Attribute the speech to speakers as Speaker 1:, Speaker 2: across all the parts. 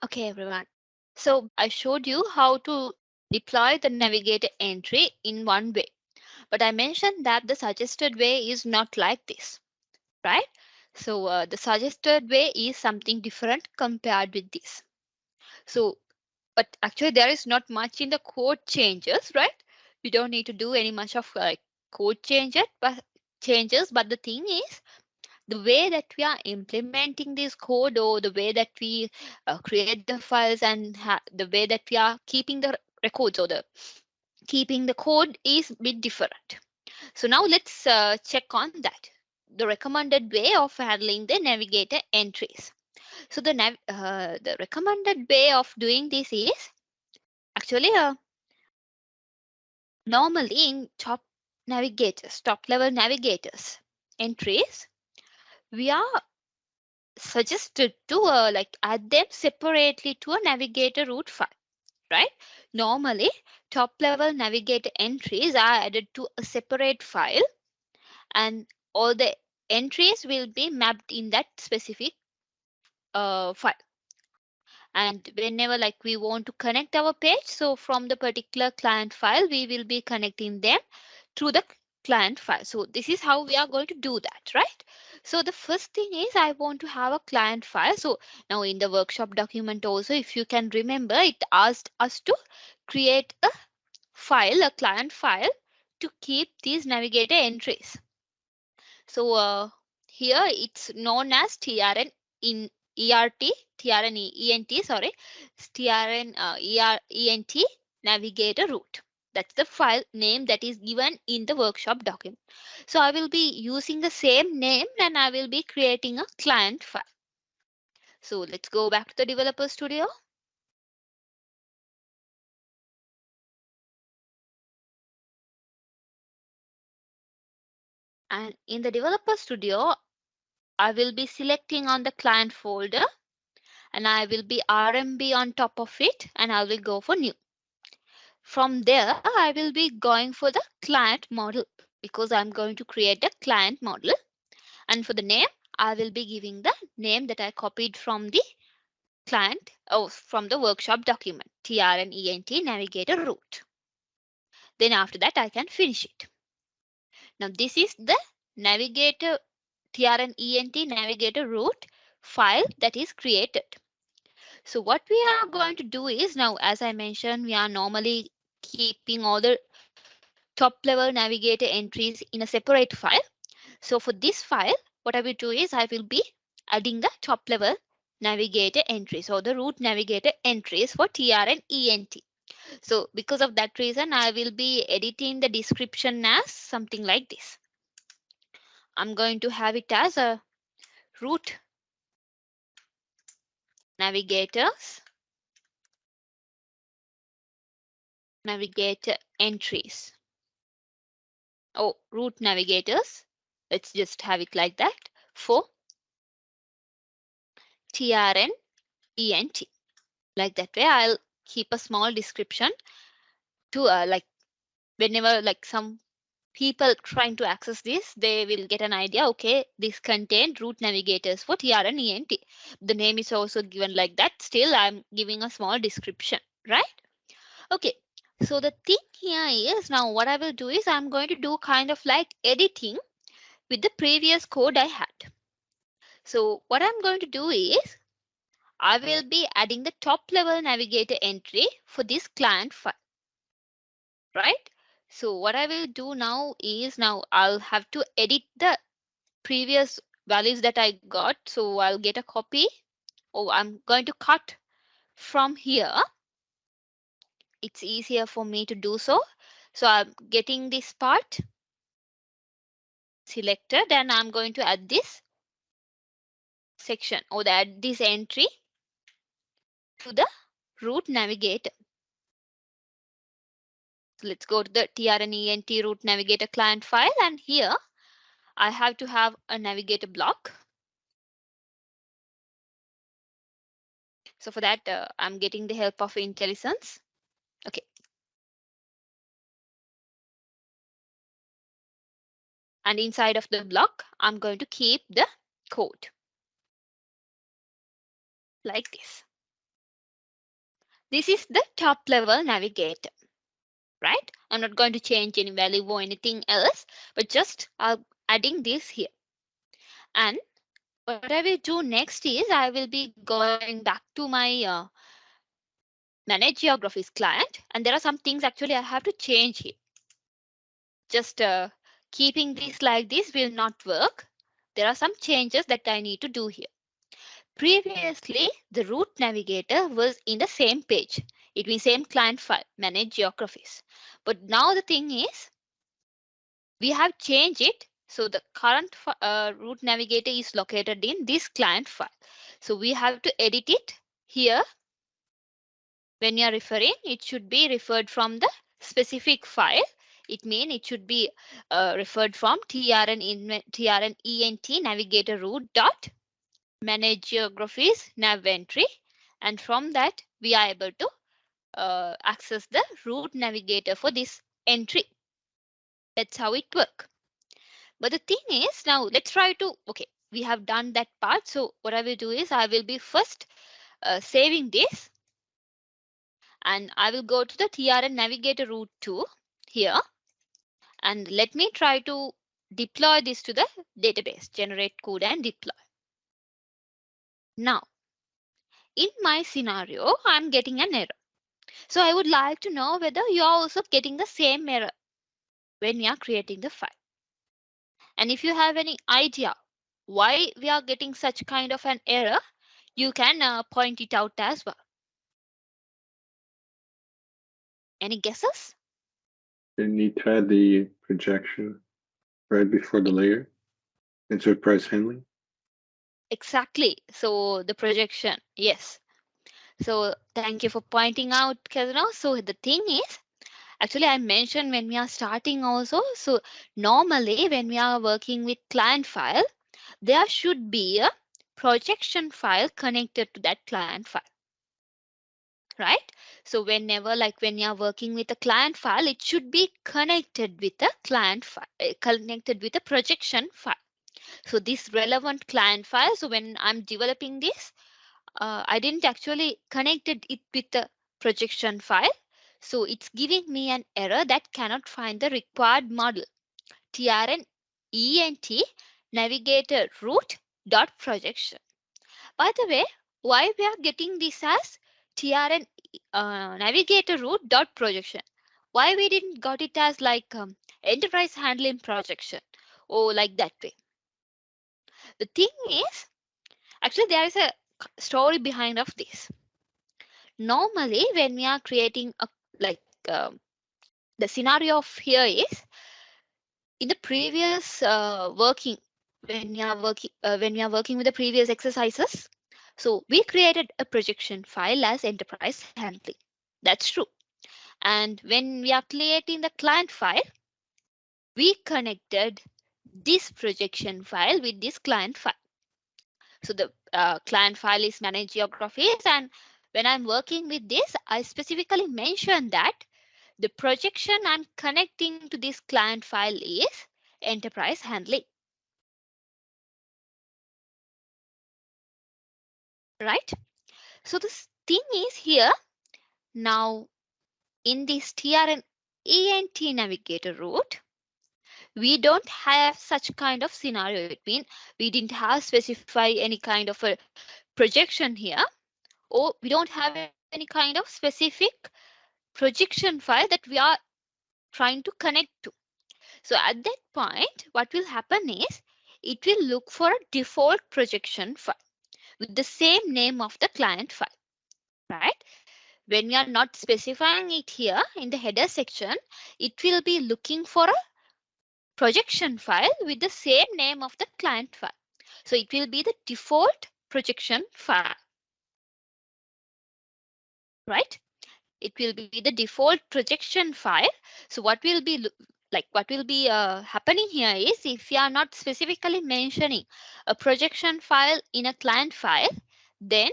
Speaker 1: Okay, everyone. So I showed you how to deploy the navigator entry in one way, but I mentioned that the suggested way is not like this, right? So the suggested way is something different compared with this. So, but actually there is not much in the code changes, right? We don't need to do any much of code changes, but the thing is the way that we are implementing this code or the way that we create the files and the way that we are keeping the records or the keeping the code is a bit different. So now let's check on that. The recommended way of handling the navigator entries. So the recommended way of doing this is actually normally in top level navigators entries, we are suggested to add them separately to a navigator root file, right? Normally, top level navigator entries are added to a separate file and all the entries will be mapped in that specific file. And whenever we want to connect our page, so from the particular client file, we will be connecting them through the client file. So this is how we are going to do that, right? So the first thing is I want to have a client file. So now in the workshop document also, if you can remember, it asked us to create a file, a client file to keep these navigator entries. So here it's known as TRN in ERT, TRN ENT, sorry, TRN ENT navigator root. That's the file name that is given in the workshop document. So I will be using the same name and I will be creating a client file. So let's go back to the developer studio. And in the developer studio, I will be selecting on the client folder and I will be RMB on top of it and I will go for new. From there, I will be going for the client model because I'm going to create a client model. And for the name, I will be giving the name that I copied from the client or from the workshop document, TRNENT navigator root. Then after that, I can finish it. Now this is the navigator TRNENT navigator root file that is created. So what we are going to do is now, as I mentioned, we are normally keeping all the top level navigator entries in a separate file. So for this file, what I will do is I will be adding the top level navigator entries or the root navigator entries for TR and ENT. So because of that reason, I will be editing the description as something like this. I'm going to have it as a root navigators, navigator entries. Oh, root navigators. Let's just have it like that for TRN ENT. Like that way, I'll keep a small description to whenever some people trying to access this, they will get an idea. Okay, this contained root navigators for TR and ENT. The name is also given like that. Still, I'm giving a small description, right? Okay. So the thing here is now what I will do is I'm going to do kind of like editing with the previous code I had. So what I'm going to do is I will be adding the top level navigator entry for this client file, right? So what I will do now is now I'll have to edit the previous values that I got. So I'll get a copy. Oh, I'm going to cut from here. It's easier for me to do so. So I'm getting this part selected and I'm going to add this section or add this entry to the root navigator. So let's go to the TRNENT root navigator client file and here I have to have a navigator block. So for that, I'm getting the help of IntelliSense. Okay. And inside of the block, I'm going to keep the code like this. This is the top level navigator, right? I'm not going to change any value or anything else, but just adding this here. And what I will do next is I will be going back to my manage geographies client, and there are some things actually I have to change here. Just keeping this like this will not work. There are some changes that I need to do here. Previously, the route navigator was in the same page. It means same client file, manage geographies. But now the thing is, we have changed it. So the current route navigator is located in this client file. So we have to edit it here. When you are referring, it should be referred from the specific file. It means it should be referred from trnent navigator route dot manage geographies nav entry, and from that we are able to access the route navigator for this entry. That's how it works. But the thing is, now let's try to, okay, we have done that part. So what I will do is I will be first saving this, and I will go to the TRN navigator route 2 here, and let me try to deploy this to the database, generate code and deploy. Now, in my scenario, I'm getting an error. So I would like to know whether you're also getting the same error when you are creating the file. And if you have any idea why we are getting such kind of an error, you can point it out as well. Any guesses?
Speaker 2: You need to add the projection right before the layer enterprise handling.
Speaker 1: Exactly. So the projection, yes. So thank you for pointing out, Kazano. So the thing is, actually I mentioned when we are starting also, so normally when we are working with client file, there should be a projection file connected to that client file, right? So whenever, like when you are working with a client file, it should be connected with a client file, connected with a projection file. So this relevant client file, so when I'm developing this, I didn't actually connected it with the projection file. So it's giving me an error that cannot find the required model. TRNENT navigator route dot projection. By the way, why we are getting this as TRN navigator route dot projection? Why we didn't got it as like enterprise handling projection? Oh, like that way. The thing is, actually there is a story behind of this. Normally, when we are creating a like the scenario of here is in the previous working when we are working with the previous exercises. So we created a projection file as enterprise handling. That's true. And when we are creating the client file, we connected this projection file with this client file. So the client file is manage geographies, and when I'm working with this, I specifically mentioned that the projection I'm connecting to this client file is enterprise handling. Right? So this thing is here now in this TRN ENT navigator route, we don't have such kind of scenario. It means we didn't have specify any kind of a projection here, or we don't have any kind of specific projection file that we are trying to connect to. So at that point, what will happen is it will look for a default projection file with the same name of the client file, right? When we are not specifying it here in the header section, it will be looking for a projection file with the same name of the client file. So it will be the default projection file, right? It will be the default projection file. So what will be happening here is if you are not specifically mentioning a projection file in a client file, then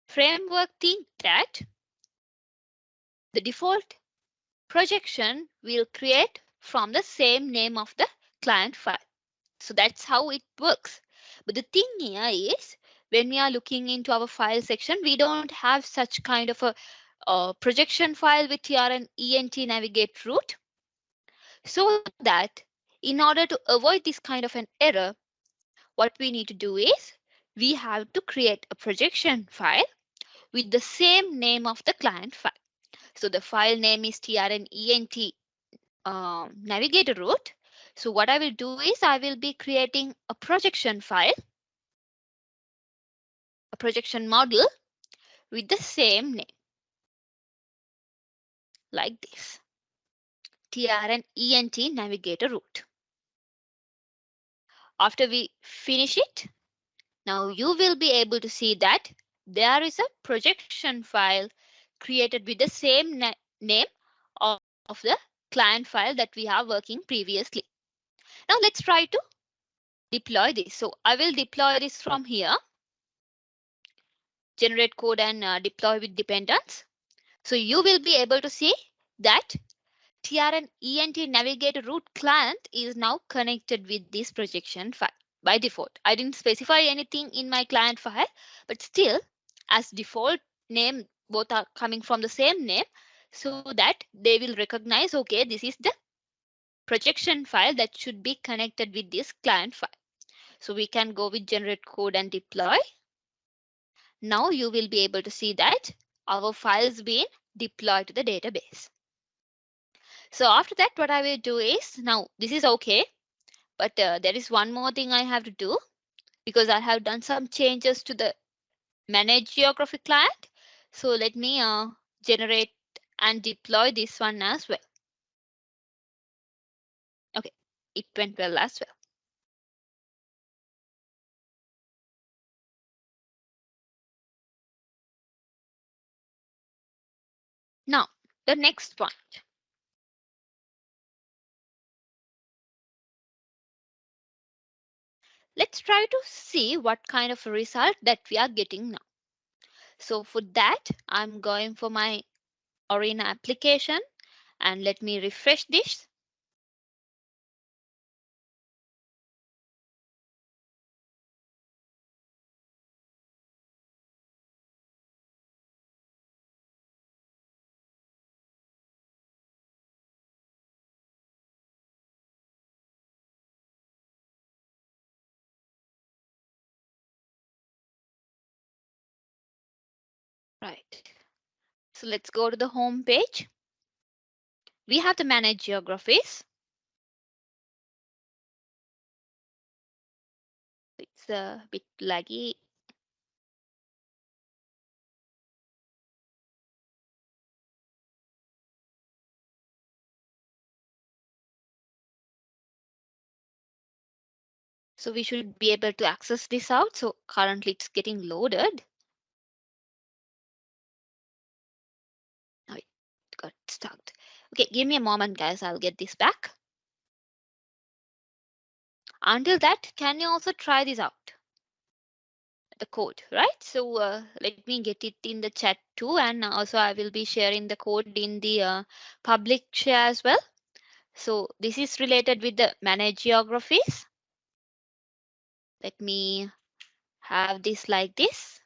Speaker 1: framework think that the default projection will create from the same name of the client file. So that's how it works. But the thing here is when we are looking into our file section, we don't have such kind of a projection file with trn-ent navigate root, so that in order to avoid this kind of an error, what we need to do is we have to create a projection file with the same name of the client file. So the file name is trn-ent navigator root. So what I will do is I will be creating a projection file, a projection model with the same name like this, trn-ent navigator root. After we finish it, now you will be able to see that there is a projection file created with the same name of the client file that we are working previously. Now let's try to deploy this. So I will deploy this from here, generate code and deploy with dependents. So you will be able to see that trn-ent navigator root client is now connected with this projection file by default. I didn't specify anything in my client file, but still, as default name, both are coming from the same name, so that they will recognize, okay, this is the projection file that should be connected with this client file. So we can go with generate code and deploy. Now you will be able to see that our files been deployed to the database. So after that, what I will do is, now this is okay, but there is one more thing I have to do because I have done some changes to the manage geography client. So let me generate and deploy this one as well. Okay, it went well as well. Now, the next point. Let's try to see what kind of result that we are getting now. So for that, I'm going for my Arena application and let me refresh this. Right. So let's go to the home page. We have to manage geographies. It's a bit laggy. So we should be able to access this out. So currently it's getting loaded. Oh, it got stuck. Okay, give me a moment, guys. I'll get this back. Until that, can you also try this out? The code, right? So let me get it in the chat too. And also I will be sharing the code in the public share as well. So this is related with the manage geographies. Let me have this like this.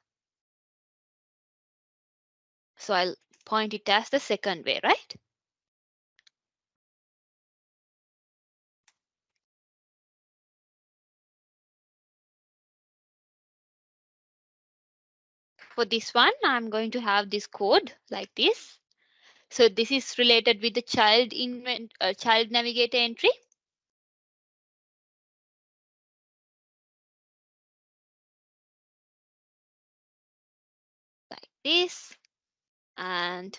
Speaker 1: So I'll point it as the second way, right? For this one, I'm going to have this code like this. So this is related with the child navigator entry. Like this. And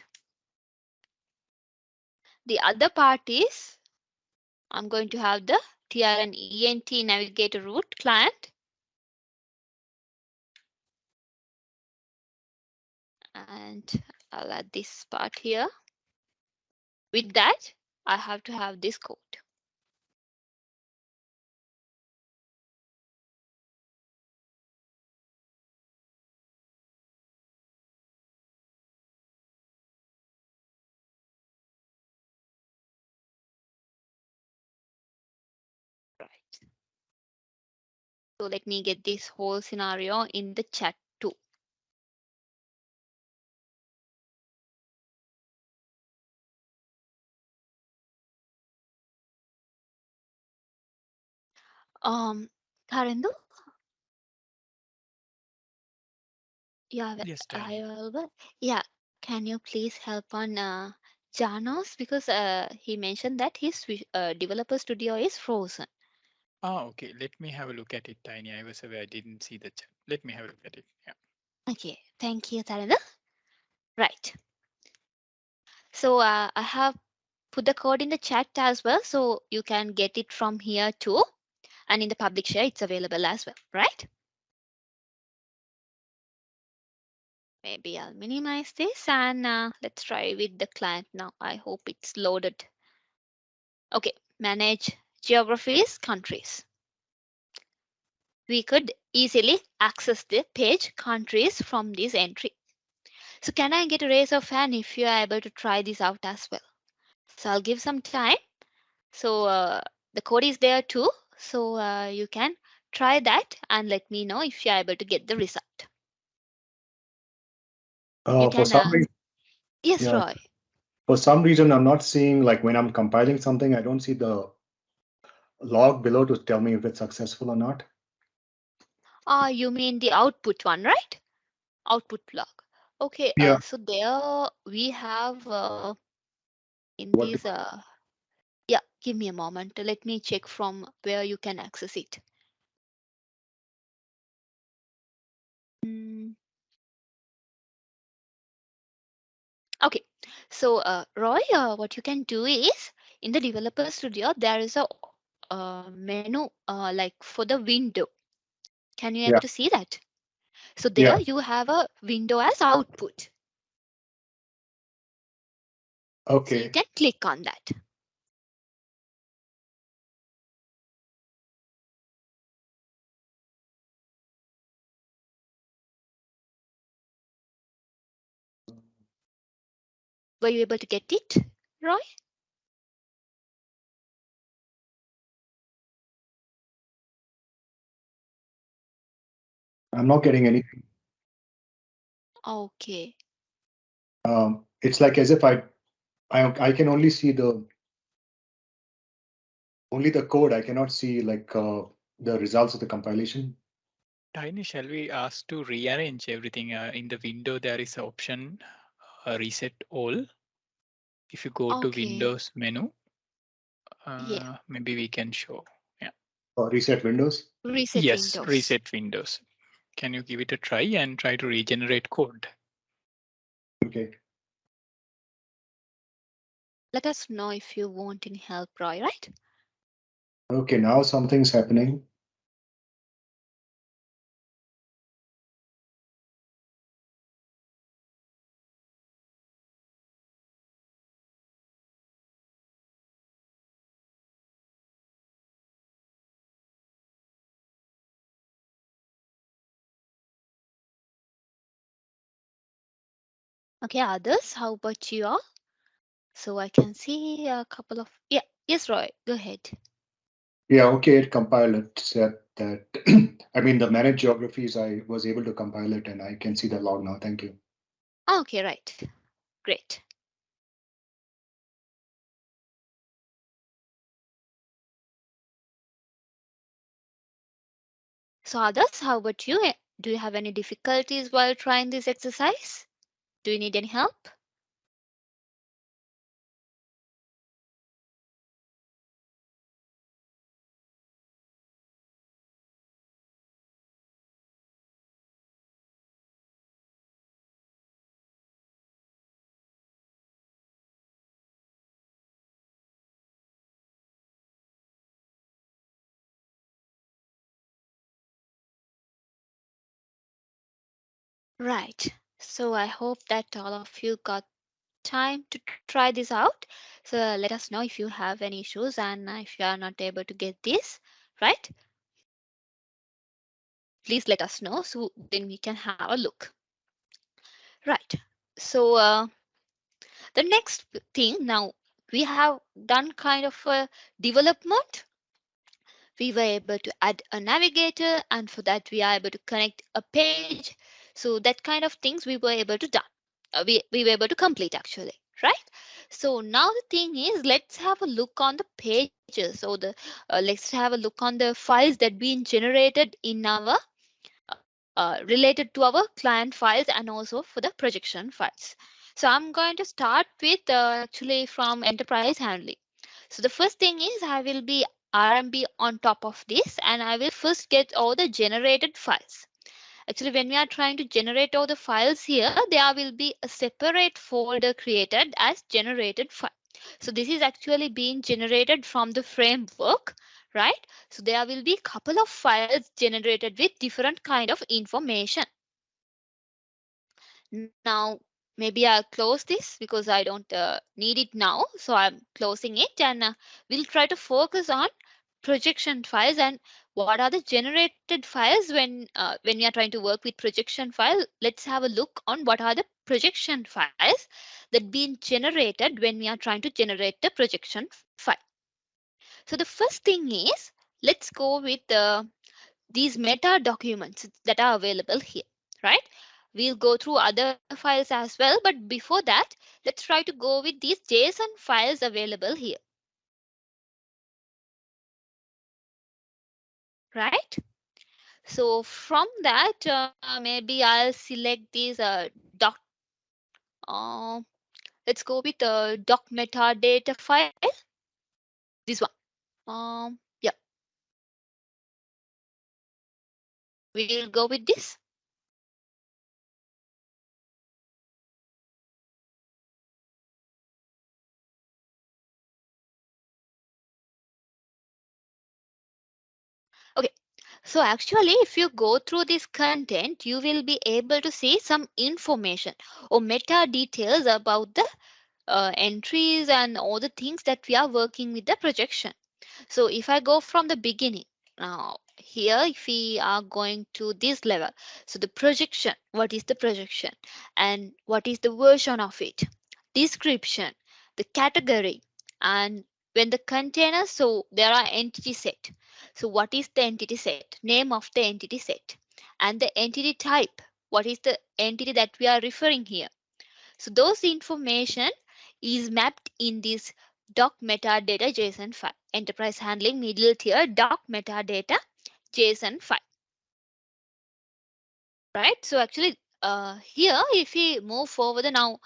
Speaker 1: the other part is I'm going to have the trn-ent navigator root client. And I'll add this part here. With that, I have to have this code. Right. So let me get this whole scenario in the chat too. Karendu, yeah,
Speaker 3: Yes,
Speaker 1: I
Speaker 3: Tiny.
Speaker 1: will. Yeah, can you please help on Janos because he mentioned that his developer studio is frozen.
Speaker 3: Ah, okay. Let me have a look at it, Tiny. I was away. I didn't see the chat. Let me have a look at it. Yeah.
Speaker 1: Okay, thank you, Karendu. Right. So I have put the code in the chat as well, so you can get it from here too. And in the public share, it's available as well, right? Maybe I'll minimize this and let's try with the client now. I hope it's loaded. Okay, manage geographies, countries. We could easily access the page countries from this entry. So can I get a raise of hand if you are able to try this out as well? So I'll give some time. So the code is there too. So you can try that and let me know if you are able to get the result. You
Speaker 4: For
Speaker 1: can,
Speaker 4: some reason,
Speaker 1: yes,
Speaker 4: yeah,
Speaker 1: Roy.
Speaker 4: for some reason, I'm not seeing, like when I'm compiling something, I don't see the log below to tell me if it's successful or not.
Speaker 1: You mean the output one, right? Output log. Okay,
Speaker 4: Yeah.
Speaker 1: so there we have in
Speaker 4: What?
Speaker 1: these, yeah, give me a moment. Let me check from where you can access it. Mm, okay, so Roy, what you can do is in the developer studio, there is a menu like for the window. Can you able
Speaker 4: Yeah.
Speaker 1: to see that? So there
Speaker 4: Yeah.
Speaker 1: you have a window as output. So you
Speaker 4: Okay.
Speaker 1: can click on that. Were you able to get it, Roy?
Speaker 4: I'm not getting anything.
Speaker 1: Okay.
Speaker 4: It's like as if I can only see only the code. I cannot see like the results of the compilation.
Speaker 3: Tiny, shall we ask to rearrange everything? In the window, there is an option reset all. If you go to
Speaker 1: Okay.
Speaker 3: Windows menu,
Speaker 1: Yeah.
Speaker 3: maybe we can show. Yeah.
Speaker 4: Or reset Windows.
Speaker 1: Reset
Speaker 3: Yes,
Speaker 1: Windows.
Speaker 3: reset Windows. Can you give it a try and try to regenerate code?
Speaker 4: Okay.
Speaker 1: Let us know if you want any help, Roy, right?
Speaker 4: Okay. Now something's happening.
Speaker 1: Okay, others, how about you all? So I can see a couple of, yeah, yes, Roy, go ahead.
Speaker 4: Yeah. Okay. It compiled. It said that. I mean, the managed geographies. I was able to compile it, and I can see the log now. Thank you.
Speaker 1: Okay, right. Great. So others, how about you? Do you have any difficulties while trying this exercise? Do you need any help? Right. So I hope that all of you got time to try this out. So let us know if you have any issues and if you are not able to get this, right? Please let us know so then we can have a look. Right. So the next thing now we have done kind of a development. We were able to add a navigator and for that we are able to connect a page. So that kind of things we were able to done. We were able to complete actually. right? So now the thing is, let's have a look on the pages, or the let's have a look on the files that been generated in our related to our client files and also for the projection files. So I'm going to start with actually from enterprise handling. So the first thing is I will be RMB on top of this, and I will first get all the generated files. Actually, when we are trying to generate all the files here, there will be a separate folder created as generated file. So this is actually being generated from the framework, right? So there will be a couple of files generated with different kind of information. Now, maybe I'll close this because I don't need it now. So I'm closing it, and we'll try to focus on projection files and what are the generated files when we are trying to work with projection file. Let's have a look on what are the projection files that been generated when we are trying to generate the projection file. So the first thing is, let's go with these meta documents that are available here, right? We'll go through other files as well, but before that, let's try to go with these JSON files available here, right? So from that, maybe I'll select this doc. Uh, let's go with the doc metadata file. This one. Yeah, we'll go with this. Okay. So actually, if you go through this content, you will be able to see some information or meta details about the entries and all the things that we are working with the projection. So if I go from the beginning, now here if we are going to this level, so the projection, what is the projection and what is the version of it, description, the category, and when the container, so there are entity set. So what is the entity set, name of the entity set, and the entity type, what is the entity that we are referring here. So those information is mapped in this doc metadata JSON file, enterprise handling middle tier doc metadata JSON file, right? So actually here, if we move forward now,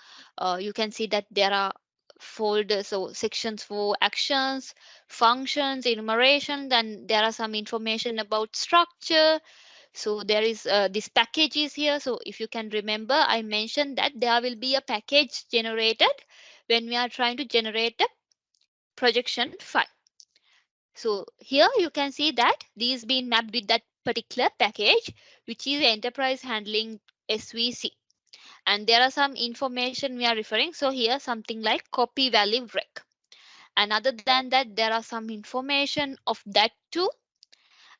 Speaker 1: you can see that there are folders or sections for actions, functions, enumeration, then there are some information about structure. So there is this package is here. So if you can remember, I mentioned that there will be a package generated when we are trying to generate a projection file. So here you can see that these been mapped with that particular package, which is enterprise handling SVC. And there are some information we are referring. So here something like copy value rec. And other than that, there are some information of that too.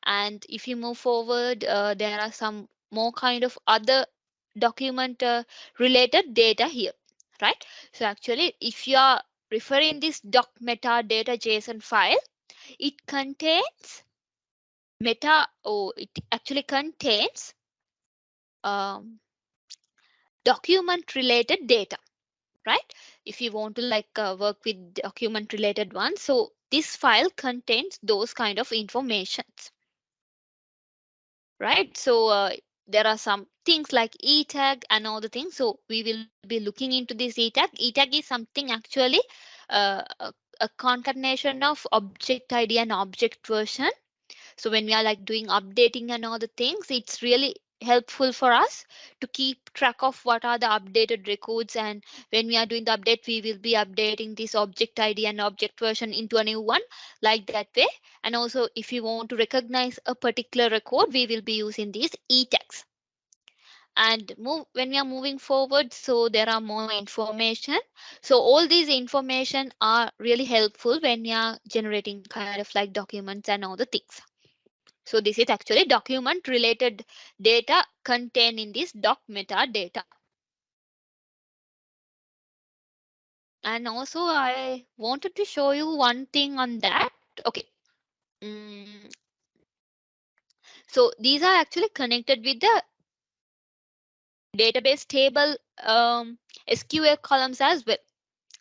Speaker 1: And if you move forward, there are some more kind of other document related data here, right? So actually, if you are referring this doc metadata JSON file, it contains it actually contains um, document related data, right? If you want to like work with document related ones, so this file contains those kind of informations, right? So there are some things like e tag and all the things. So we will be looking into this e tag. E tag is something actually a concatenation of object ID and object version. So when we are like doing updating and all the things, it's really helpful for us to keep track of what are the updated records. And when we are doing the update, we will be updating this object ID and object version into a new one like that way. And also if you want to recognize a particular record, we will be using these e tags. And when we are moving forward, so there are more information. So all these information are really helpful when we are generating kind of like documents and all the things. So this is actually document related data contained in this doc metadata. And also I wanted to show you one thing on that. Okay. Mm, so these are actually connected with the database table SQL columns as well.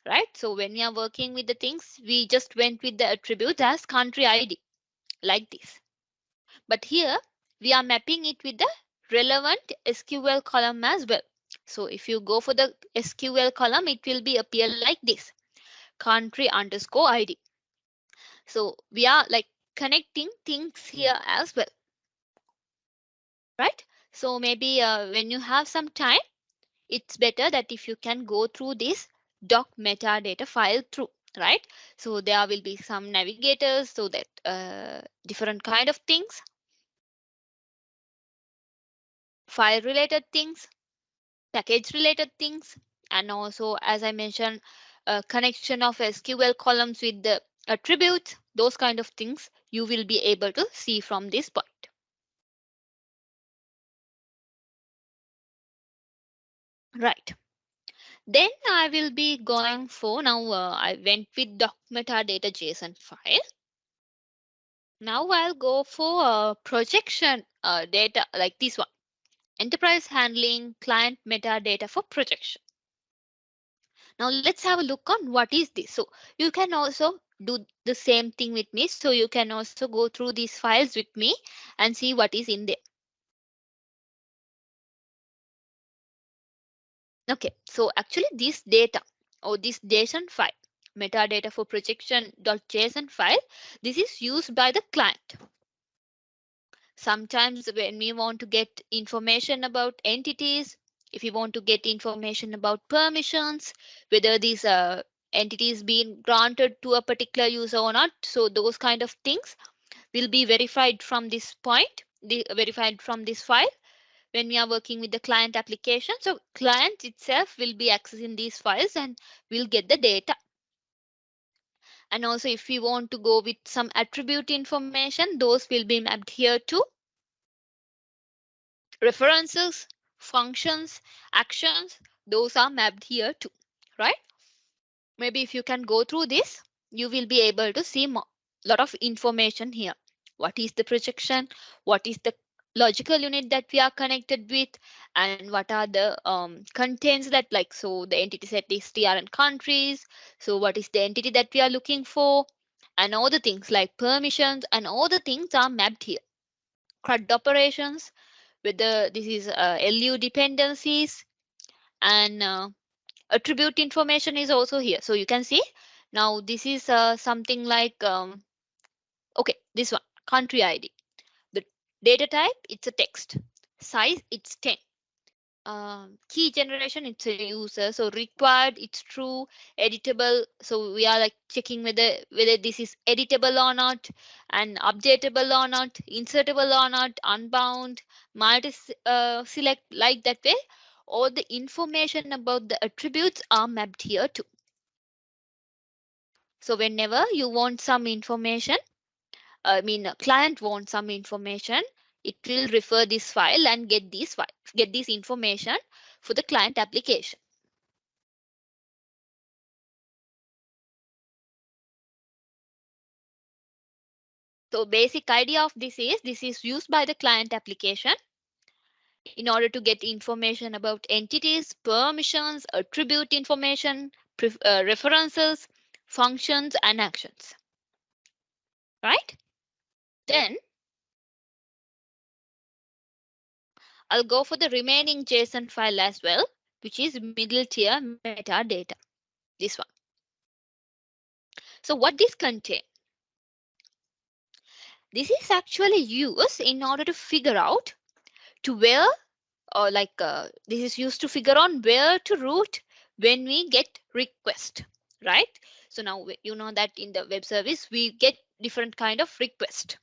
Speaker 1: right? So when we are working with the things, we just went with the attribute as country ID like this. But here we are mapping it with the relevant SQL column as well. So if you go for the SQL column, it will be appear like this, country underscore ID. So we are like connecting things here as well, right? So maybe when you have some time, it's better that if you can go through this doc metadata file through, right? So there will be some navigators, so that different kind of things, file related things, package related things, and also as I mentioned, connection of SQL columns with the attributes, those kind of things you will be able to see from this point. Right. Then I will be going for now. I went with doc metadata JSON file. Now I'll go for projection data like this one. Enterprise handling client metadata for projection. Now let's have a look on what is this. So you can also do the same thing with me. So you can also go through these files with me and see what is in there. Okay, so actually this data or this JSON file, metadata for projection.json file, this is used by the client. Sometimes when we want to get information about entities, if we want to get information about permissions, whether these entities being granted to a particular user or not, so those kind of things will be verified from this point, verified from this file when we are working with the client application. So client itself will be accessing these files and will get the data. And also if we want to go with some attribute information, those will be mapped here too. References, functions, actions, those are mapped here too, right? Maybe if you can go through this, you will be able to see a lot of information here. What is the projection? What is the logical unit that we are connected with? And what are the contents that like, so the entity set is TR and countries. So what is the entity that we are looking for? And all the things like permissions and all the things are mapped here. CRUD operations, whether this is LU dependencies, and attribute information is also here. So you can see now this is something like, okay, this one, country ID. The data type, it's a text. Size, it's 10. Key generation, it's a user. So required, it's true. Editable, so we are like checking whether this is editable or not, and updatable or not, insertable or not, unbound, multi select, like that way. All the information about the attributes are mapped here too. So whenever you want some information, I mean a client wants some information, it will refer this file and get this information for the client application. So basic idea of this is used by the client application in order to get information about entities, permissions, attribute information, references, functions, and actions. Right? Then I'll go for the remaining JSON file as well, which is middle tier metadata. This one. So what this contains? This is actually used in order to figure out to where, or like this is used to figure on where to route when we get request, right? So now you know that in the web service we get different kind of request.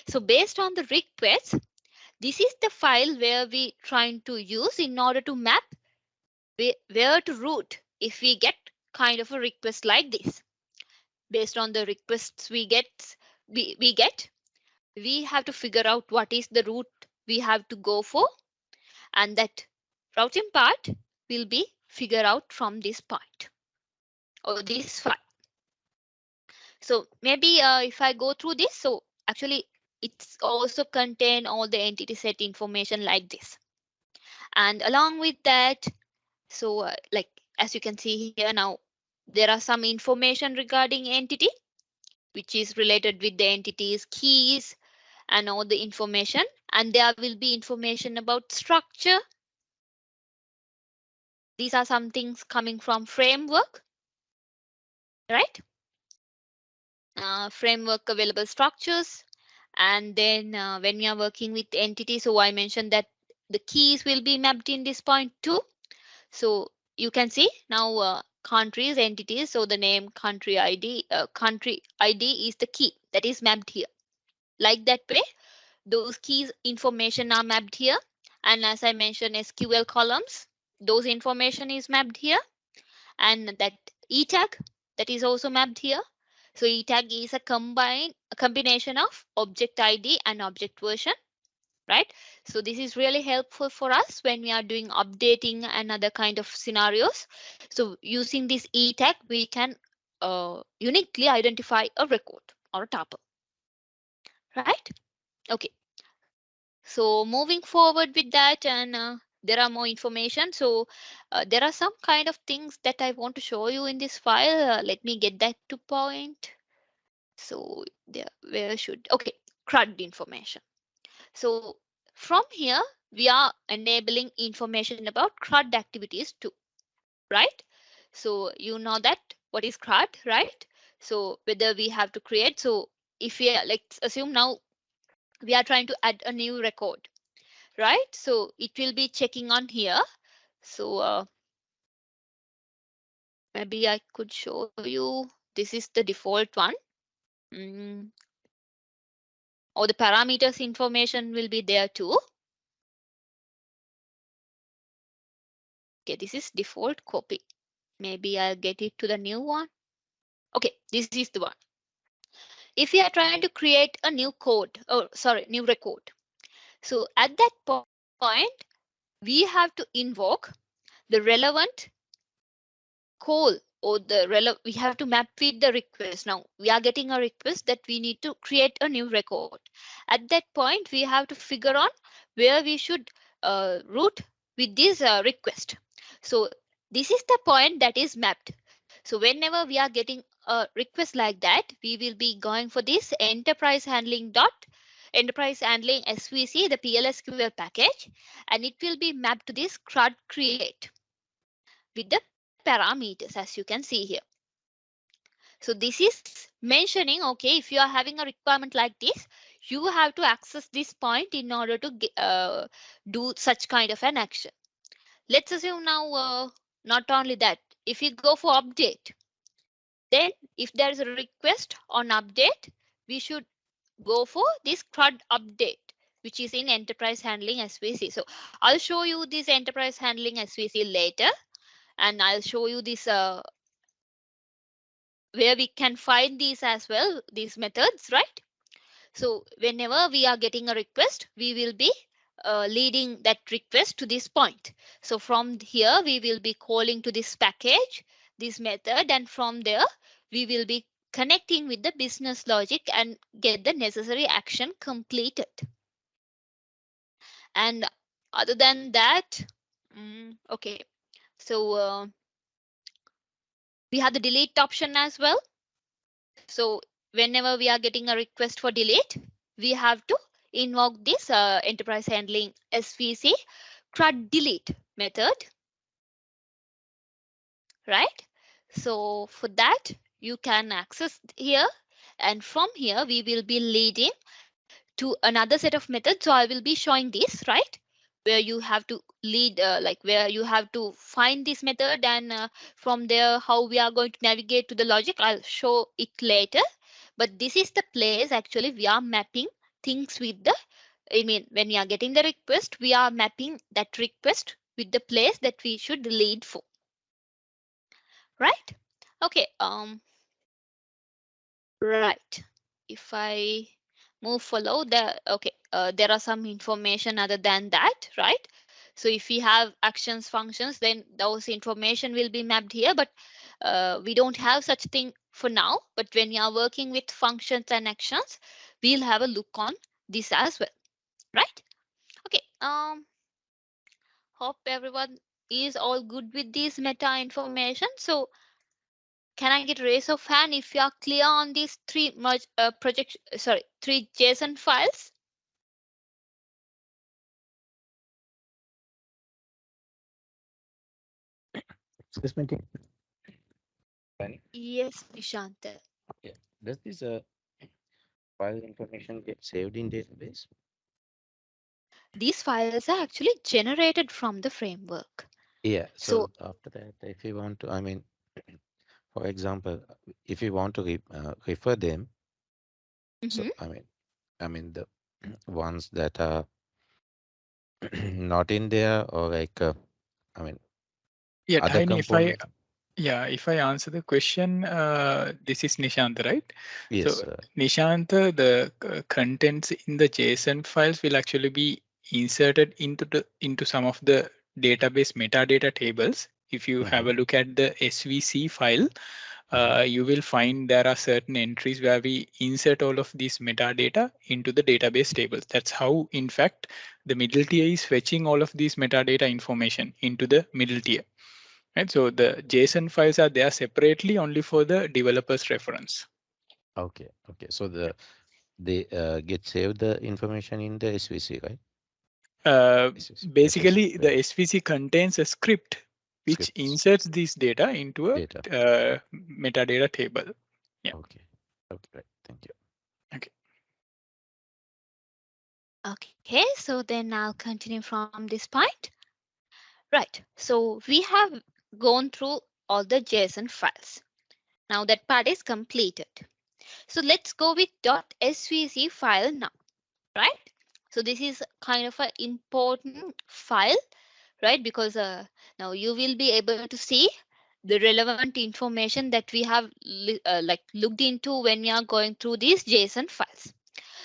Speaker 1: So based on the request, this is the file where we trying to use in order to map where to route if we get kind of a request like this. Based on the requests we get, we have to figure out what is the route we have to go for, and that routing part will be figured out from this point or this file. So maybe if I go through this, so actually it's also contain all the entity set information like this. And along with that, so like as you can see here now, there are some information regarding entity, which is related with the entity's keys and all the information. And there will be information about structure. These are some things coming from framework, right? Framework available structures. And then when we are working with entity, so I mentioned that the keys will be mapped in this point too. So you can see now countries, entities. So the name, country ID is the key that is mapped here. Like that way, those keys information are mapped here. And as I mentioned, SQL columns, those information is mapped here. And that E tag, that is also mapped here. So E tag is a combination of object ID and object version, right? So this is really helpful for us when we are doing updating and other kind of scenarios. So using this E tag, we can uniquely identify a record or a tuple, right? Okay. So moving forward with that, and there are more information. So there are some kind of things that I want to show you in this file. Let me get that to point. So there, where should, okay, CRUD information. So from here, we are enabling information about CRUD activities too, right? So you know that what is CRUD, right? So whether we have to create, so if we are, let's assume now we are trying to add a new record, right? So it will be checking on here. So maybe I could show you, this is the default one. Or the parameters information will be there too. Okay, this is default copy. Maybe I'll get it to the new one. Okay, this is the one. If we are trying to create a new code, or sorry, new record. So at that point, we have to invoke the relevant call, or we have to map with the request. Now we are getting a request that we need to create a new record. At that point, we have to figure on where we should route with this request. So this is the point that is mapped. So whenever we are getting a request like that, we will be going for this enterprise handling SVC, the PLSQL package, and it will be mapped to this CRUD create with the parameters, as you can see here. So this is mentioning, okay, if you are having a requirement like this, you have to access this point in order to do such kind of an action. Let's assume now, not only that, if you go for update, then if there is a request on update, we should go for this CRUD update, which is in enterprise handling SVC. So I'll show you this enterprise handling SVC later, and I'll show you this where we can find these as well, these methods, right? So whenever we are getting a request, we will be leading that request to this point. So from here, we will be calling to this package, this method, and from there, we will be connecting with the business logic and get the necessary action completed. And other than that, okay, so we have the delete option as well. So whenever we are getting a request for delete, we have to invoke this enterprise handling SVC CRUD delete method, right? So for that, you can access here, and from here we will be leading to another set of methods. So I will be showing this, right? Where you have to lead, like where you have to find this method, and from there how we are going to navigate to the logic. I'll show it later. But this is the place actually we are mapping things with the, I mean, when we are getting the request, we are mapping that request with the place that we should lead for. Right? Okay. Right. If I move follow the, okay, there are some information other than that, right? So if we have actions, functions, then those information will be mapped here, but we don't have such thing for now. But when you are working with functions and actions, we'll have a look on this as well, right? Okay. Hope everyone is all good with this meta information. So Can I get a raise of hand if you are clear on these three three JSON files?
Speaker 5: Excuse me.
Speaker 1: Yes, Nishant.
Speaker 5: Yeah. Does this file information get saved in database?
Speaker 1: These files are actually generated from the framework.
Speaker 5: Yeah.
Speaker 1: So
Speaker 5: So after that, if you want to, I mean, for example, if you want to refer them, so
Speaker 1: mhm.
Speaker 5: I mean the ones that are not in there, or like, I mean,
Speaker 3: Yeah,
Speaker 5: other
Speaker 3: Tiny,
Speaker 5: components.
Speaker 3: if I answer the question, this is Nishant, right?
Speaker 5: Yes,
Speaker 3: So Nishant, the contents in the JSON files will actually be inserted into some of the database metadata tables. If you have a look at the SVC file, you will find there are certain entries where we insert all of these metadata into the database tables. That's how, in fact, the middle tier is fetching all of these metadata information into the middle tier. Right, so the JSON files are there separately only for the developer's reference.
Speaker 5: Okay. Okay. So they get saved the information in the SVC, right?
Speaker 3: Basically, the
Speaker 5: right?
Speaker 3: SVC contains a script which
Speaker 5: Scripts
Speaker 3: inserts this data into a
Speaker 5: data.
Speaker 3: metadata table. Yeah.
Speaker 5: Okay. Okay. Right. Thank you.
Speaker 3: Okay.
Speaker 1: Okay, so then I'll continue from this point. Right, so we have gone through all the JSON files. Now that part is completed. So let's go with .svc file now, right? So this is kind of an important file, right? Because now you will be able to see the relevant information that we have looked into when we are going through these JSON files.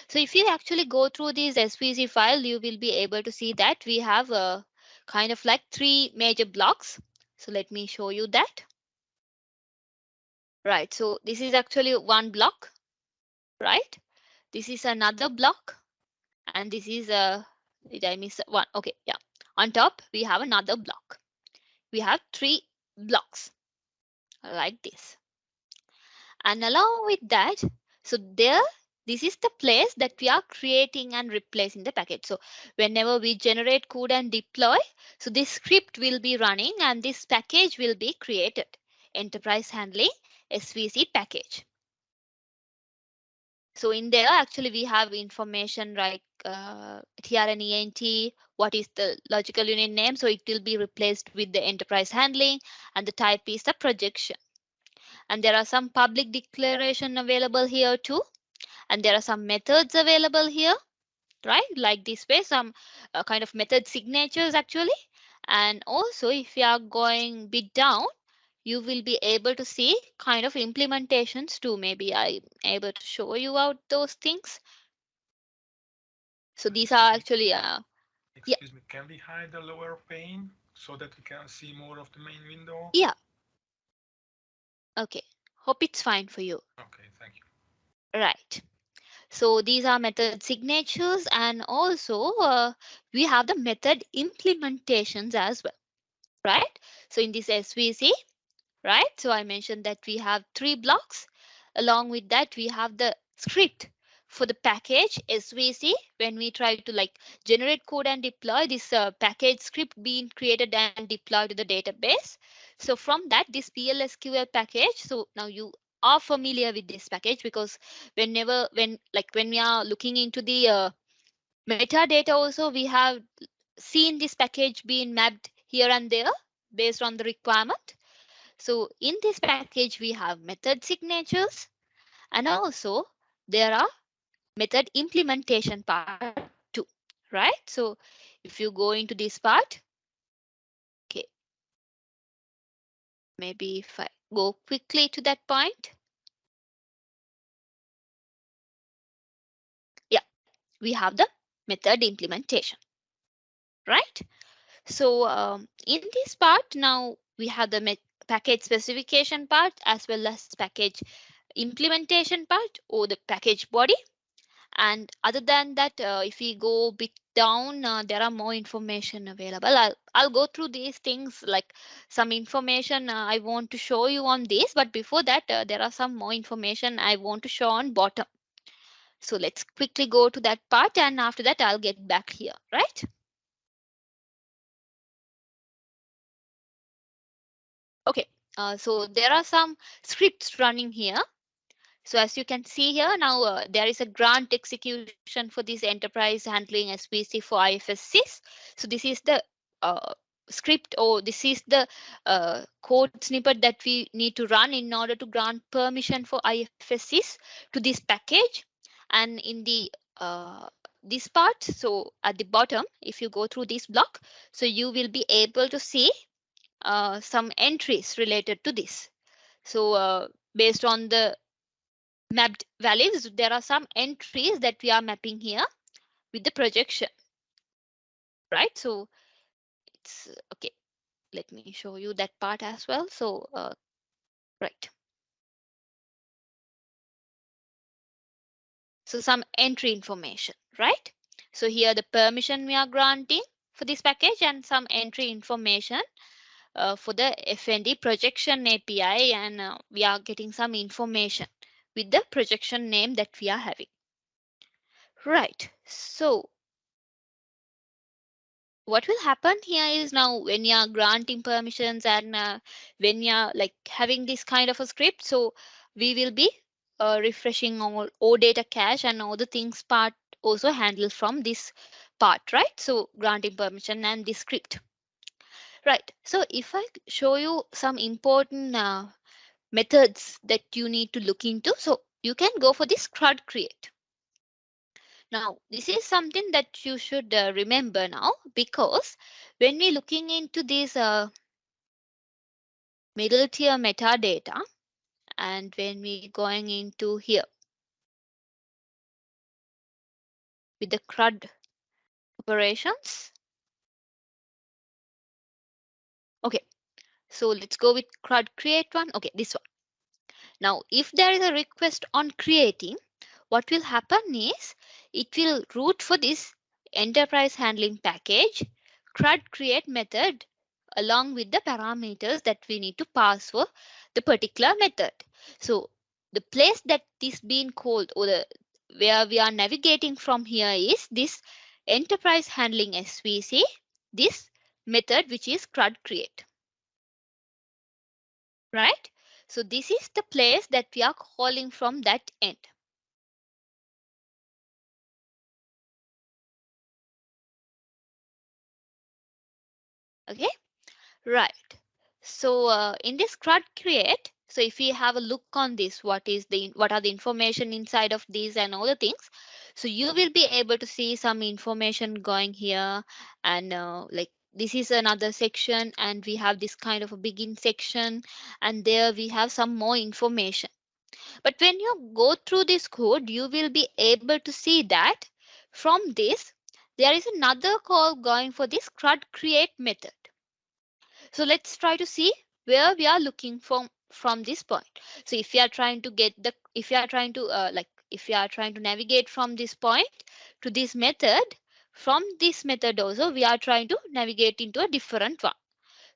Speaker 1: So if you actually go through this SVC file, you will be able to see that we have kind of like three major blocks. So let me show you that. Right, so this is actually one block, right? This is another block, and this is did I miss one? Okay, yeah. On top, we have another block. We have three blocks like this. And along with that, so there, this is the place that we are creating and replacing the package. So whenever we generate code and deploy, so this script will be running and this package will be created. Enterprise handling SVC package. So in there, actually, we have information like TRNENT, what is the logical unit name. So it will be replaced with the enterprise handling, and the type is the projection. And there are some public declaration available here too. And there are some methods available here, right? Like this way, some kind of method signatures actually. And also, if you are going bit down, you will be able to see kind of implementations too. Maybe I'm able to show you out those things. So these are actually,
Speaker 6: Excuse me, can we hide the lower pane so that we can see more of the main window?
Speaker 1: yeah. Okay, hope it's fine for you.
Speaker 6: Okay, thank you.
Speaker 1: Right. So these are method signatures, and also we have the method implementations as well, right? So in this SVC, right? So I mentioned that we have three blocks. Along with that, we have the script for the package SVC. When we try to like generate code and deploy this package script being created and deployed to the database. So from that, this PLSQL package. So now you are familiar with this package because when we are looking into the metadata also, we have seen this package being mapped here and there based on the requirement. So in this package, we have method signatures, and also there are method implementation part too, right? So if you go into this part, okay, maybe if I go quickly to that point, yeah, we have the method implementation, right? So in this part now we have the package specification part as well as package implementation part or the package body. And other than that, if we go bit down, there are more information available. I'll go through these things, like some information I want to show you on this, but before that, there are some more information I want to show on bottom. So let's quickly go to that part, and after that I'll get back here, right? Okay, so there are some scripts running here. So as you can see here now, there is a grant execution for this enterprise handling SPC for IFSCs. So this is the uh, script, or this is the code snippet that we need to run in order to grant permission for IFSCs to this package. And in the this part, so at the bottom, if you go through this block, so you will be able to see some entries related to this. So based on the mapped values, there are some entries that we are mapping here with the projection, right? So it's okay. Let me show you that part as well. So right. So some entry information, right? So here the permission we are granting for this package, and some entry information for the FND projection API, and we are getting some information with the projection name that we are having. Right. So what will happen here is, now when you are granting permissions and when you are like having this kind of a script, so we will be refreshing all data cache and all the things part also handled from this part, right? So granting permission and this script, right? So if I show you some important methods that you need to look into, so you can go for this CRUD create. Now, this is something that you should remember now, because when we're looking into this middle tier metadata, and when we're going into here with the CRUD operations. Okay, so let's go with CRUD create one. Okay, this one. Now, if there is a request on creating, what will happen is it will root for this enterprise handling package CRUD create method along with the parameters that we need to pass for the particular method. So the place that this being called, or the where we are navigating from here, is this enterprise handling SVC, this method which is CRUD create. Right? So this is the place that we are calling from that end. Okay, right. So in this CRUD create, so if we have a look on this, what are the information inside of these and all the things, so you will be able to see some information going here, and like this is another section, and we have this kind of a begin section, and there we have some more information. But when you go through this code, you will be able to see that from this, there is another call going for this CRUD create method. So let's try to see where we are looking from this point. So if you are trying to get the, if you are trying to if you are trying to navigate from this point to this method, from this method also we are trying to navigate into a different one.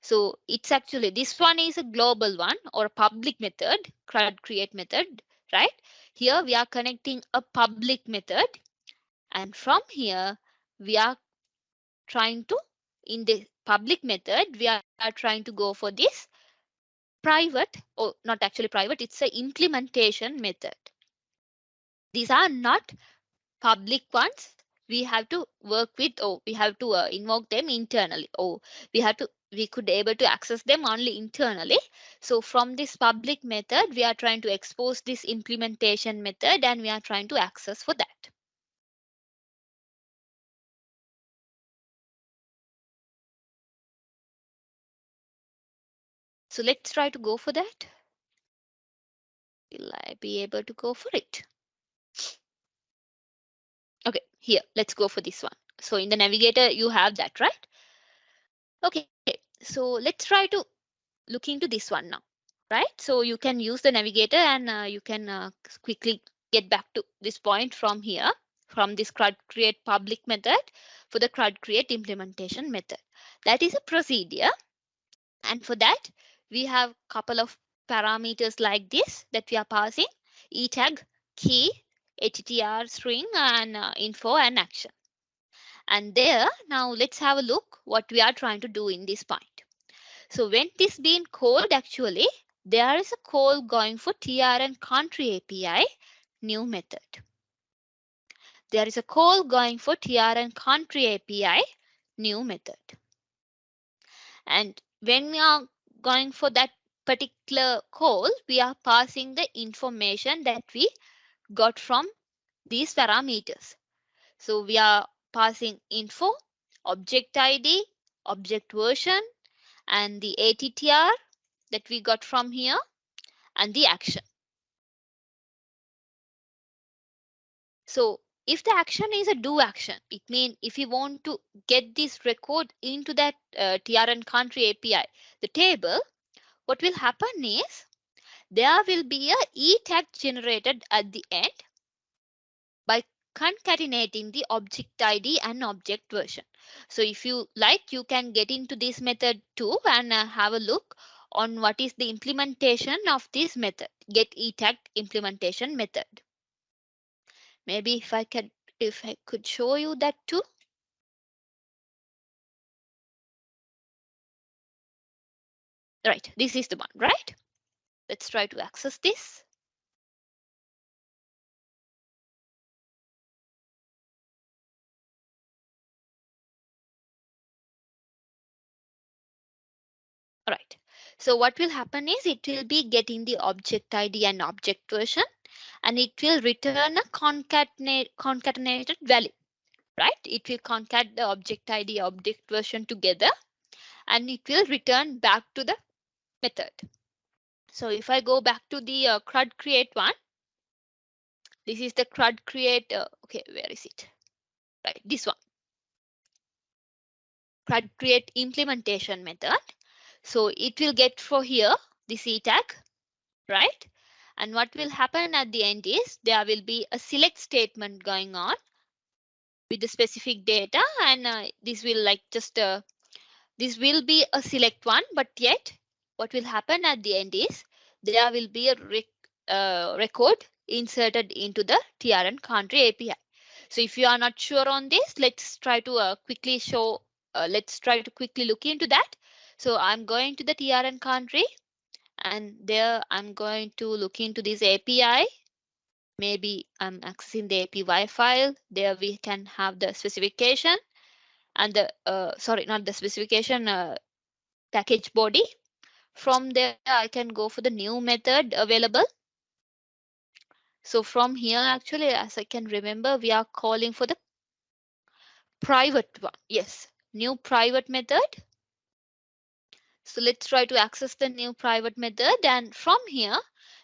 Speaker 1: So it's actually, this one is a global one or a public method, CRUD create method, right? Here we are connecting a public method, and from here we are trying to, in the public method, we are trying to go for this private, or not actually private, it's a implementation method. These are not public ones. We have to work with, or we have to invoke them internally, or we could able to access them only internally. So from this public method, we are trying to expose this implementation method, and we are trying to access for that. So let's try to go for that. Will I be able to go for it? Okay, here, let's go for this one. So in the navigator, you have that, right? Okay, so let's try to look into this one now, right? So you can use the navigator, and you can quickly get back to this point from here, from this CRUD create public method for the CRUD create implementation method. That is a procedure. And for that, we have couple of parameters like this that we are passing: e tag, key, attr string, and info and action. And there, now let's have a look what we are trying to do in this point. So when this being called, actually, there is a call going for TRN country API new method. There is a call going for TRN country API new method. And when we are going for that particular call, we are passing the information that we got from these parameters. So we are passing info, object ID, object version, and the ATTR that we got from here, and the action. So if the action is a do action, it means if you want to get this record into that TRN country API, the table, what will happen is there will be a E tag generated at the end by concatenating the object ID and object version. So if you like, you can get into this method too and have a look on what is the implementation of this method, get E tag implementation method. Maybe if I could show you that too. Right, this is the one, right? Let's try to access this. Right. So what will happen is it will be getting the object ID and object version, and it will return a concatenated value, right? It will concat the object ID, object version together, and it will return back to the method. So if I go back to the CRUD create one, this is the CRUD create. Okay, where is it? Right, this one. CRUD create implementation method. So it will get for here the C tag, right? And what will happen at the end is there will be a select statement going on with the specific data, and this will like just this will be a select one, but yet what will happen at the end is there will be a record inserted into the TRN country API. So if you are not sure on this, let's try to quickly show. Let's try to quickly look into that. So I'm going to the TRN country, and there I'm going to look into this API. Maybe I'm accessing the API file. There we can have the specification and the sorry, not the specification, package body. From there, I can go for the new method available. So from here, actually, as I can remember, we are calling for the private one. Yes, new private method. So let's try to access the new private method. And from here,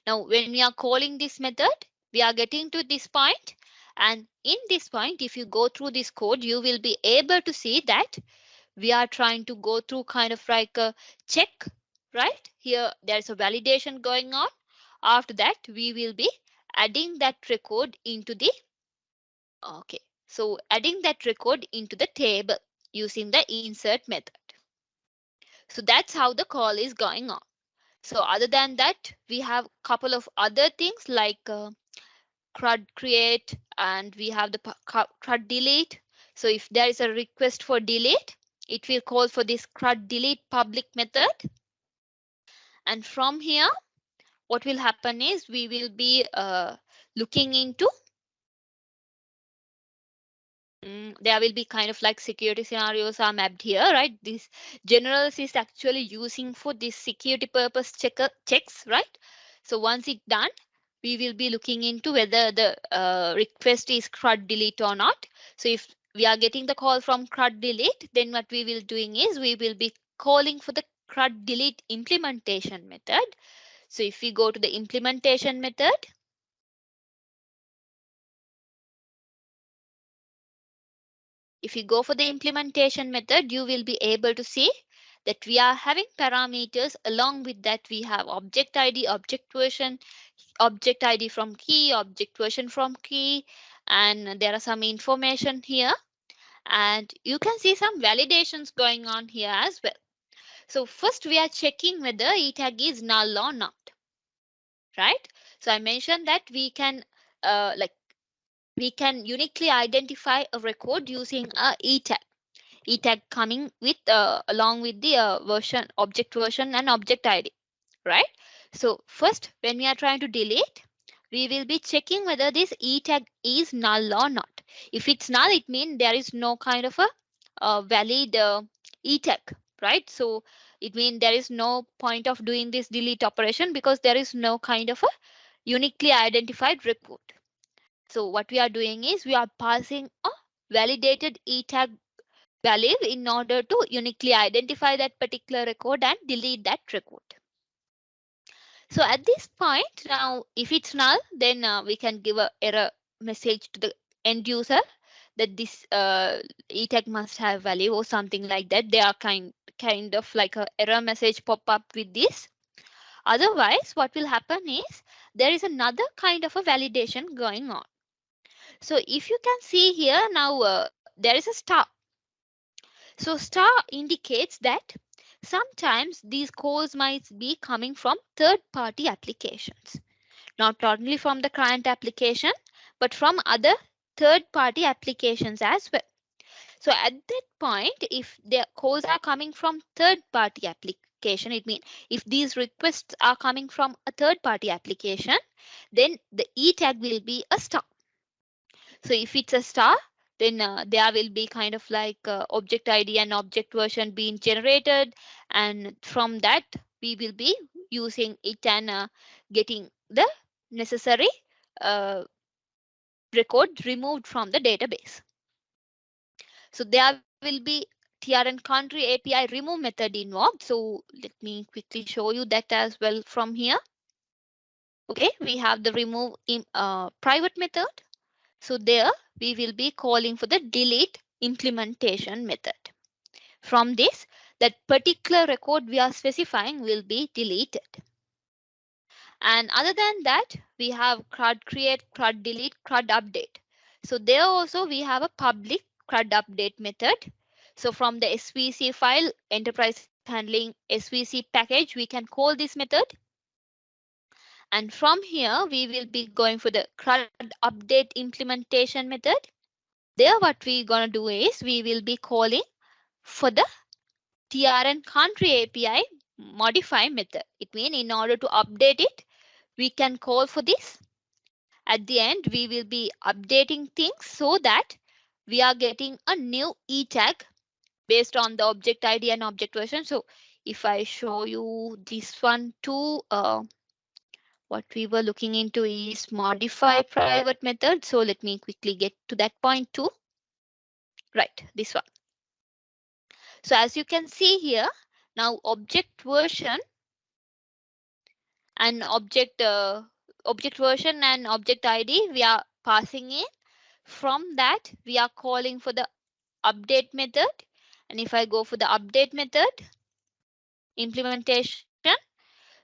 Speaker 1: now when we are calling this method, we are getting to this point. And in this point, if you go through this code, you will be able to see that we are trying to go through kind of like a check, right? Here, there's a validation going on. After that, we will be adding that record into the, okay. So adding that record into the table using the insert method. So that's how the call is going on. So other than that, we have a couple of other things like CRUD create, and we have the CRUD delete. So if there is a request for delete, it will call for this CRUD delete public method. And from here, what will happen is we will be looking into there will be kind of like security scenarios are mapped here, right? This generals is actually using for this security purpose checks, right? So once it's done, we will be looking into whether the request is CRUD delete or not. So if we are getting the call from CRUD delete, then what we will doing is we will be calling for the CRUD delete implementation method. So if we go to the implementation method, if you go for the implementation method, you will be able to see that we are having parameters. Along with that, we have object ID, object version, object ID from key, object version from key, and there are some information here, and you can see some validations going on here as well. So first we are checking whether E tag is null or not, right? So I mentioned that we can we can uniquely identify a record using a E tag. E tag coming with along with the version, object version and object ID, right? So first, when we are trying to delete, we will be checking whether this E tag is null or not. If it's null, it means there is no kind of a valid E tag, right? So it means there is no point of doing this delete operation because there is no kind of a uniquely identified record. So what we are doing is we are passing a validated E tag value in order to uniquely identify that particular record and delete that record. So at this point, now if it's null, then we can give a error message to the end user that this E tag must have value or something like that. They are kind of like a error message pop up with this. Otherwise, what will happen is there is another kind of a validation going on. So if you can see here now, there is a star. So star indicates that sometimes these calls might be coming from third-party applications, not only from the client application, but from other third-party applications as well. So at that point, if the calls are coming from third-party application, it means if these requests are coming from a third-party application, then the E tag will be a star. So if it's a star, then there will be kind of like object ID and object version being generated. And from that, we will be using it and getting the necessary uh, record removed from the database. So there will be TRN country API remove method involved. So let me quickly show you that as well from here. Okay, we have the remove in private method. So there we will be calling for the delete implementation method. From this, that particular record we are specifying will be deleted. And other than that, we have CRUD create, CRUD delete, CRUD update. So there also we have a public CRUD update method. So from the SVC file, enterprise handling SVC package, we can call this method. And from here, we will be going for the CRUD update implementation method. There, what we're gonna do is we will be calling for the TRN country API modify method. It means in order to update it, we can call for this. At the end, we will be updating things so that we are getting a new E tag based on the object ID and object version. So if I show you this one too, what we were looking into is modify private method. So let me quickly get to that point too. Right, this one. So as you can see here, now object version and object version and object ID we are passing in. From that, we are calling for the update method. And if I go for the update method implementation,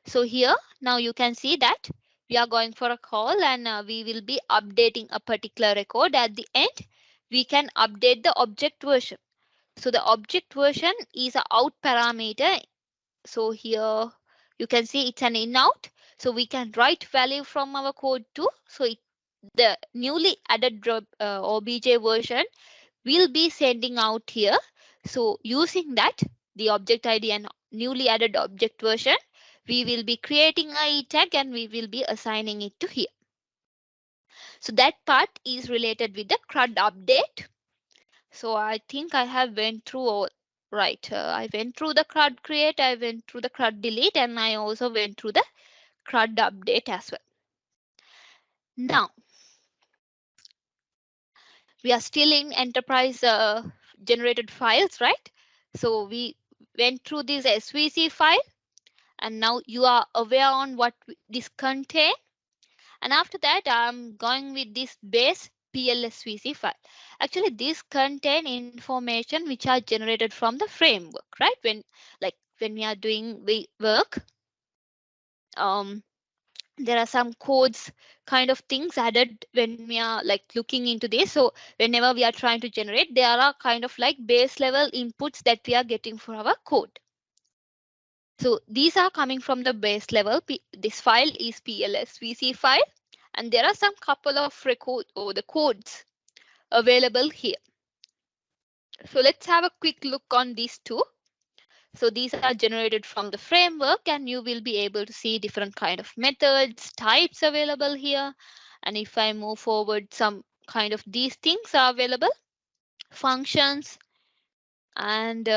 Speaker 1: so here now you can see that we are going for a call and we will be updating a particular record. At the end, we can update the object version. So the object version is a out parameter. So here you can see it's an in out. So we can write value from our code too. So the newly added obj version will be sending out here. So using that, the object ID and newly added object version, we will be creating a E tag and we will be assigning it to here. So that part is related with the CRUD update. So I think I have went through all right. I went through the CRUD create, I went through the CRUD delete, and I also went through the CRUD update as well. Now, we are still in enterprise generated files, right? So we went through this SVC file, and now you are aware on what this contain. And after that, I'm going with this base PLSVC file. Actually, this contain information which are generated from the framework, right? When we are doing the work, there are some codes kind of things added when we are like looking into this. So whenever we are trying to generate, there are kind of like base level inputs that we are getting for our code. So these are coming from the base level. This file is PLSVC file, and there are some couple of record or the codes available here. So let's have a quick look on these two. So these are generated from the framework, and you will be able to see different kind of methods, types available here. And if I move forward, some kind of these things are available, functions. And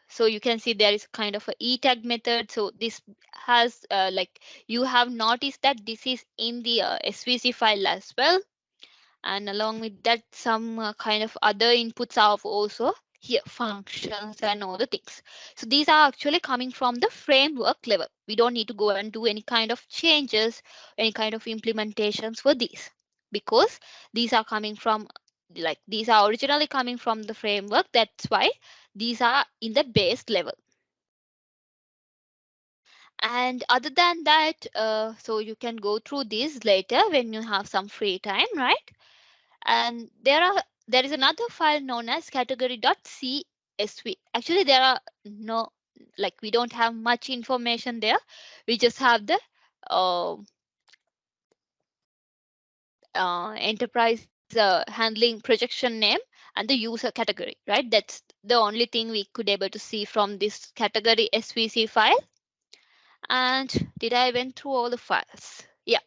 Speaker 1: so you can see there is kind of a e-tag method. So this has like you have noticed that this is in the SVC file as well. And along with that, some kind of other inputs are also here, functions and all the things. So these are actually coming from the framework level. We don't need to go and do any kind of changes, any kind of implementations for these, because these are coming from, like, these are originally coming from the framework. That's why these are in the base level. And other than that, so you can go through these later when you have some free time, right? And there is another file known as category.csv. Actually, there are no, like, we don't have much information there. We just have the enterprise handling projection name and the user category, right? That's the only thing we could able to see from this category SVC file. And did I went through all the files? Yeah.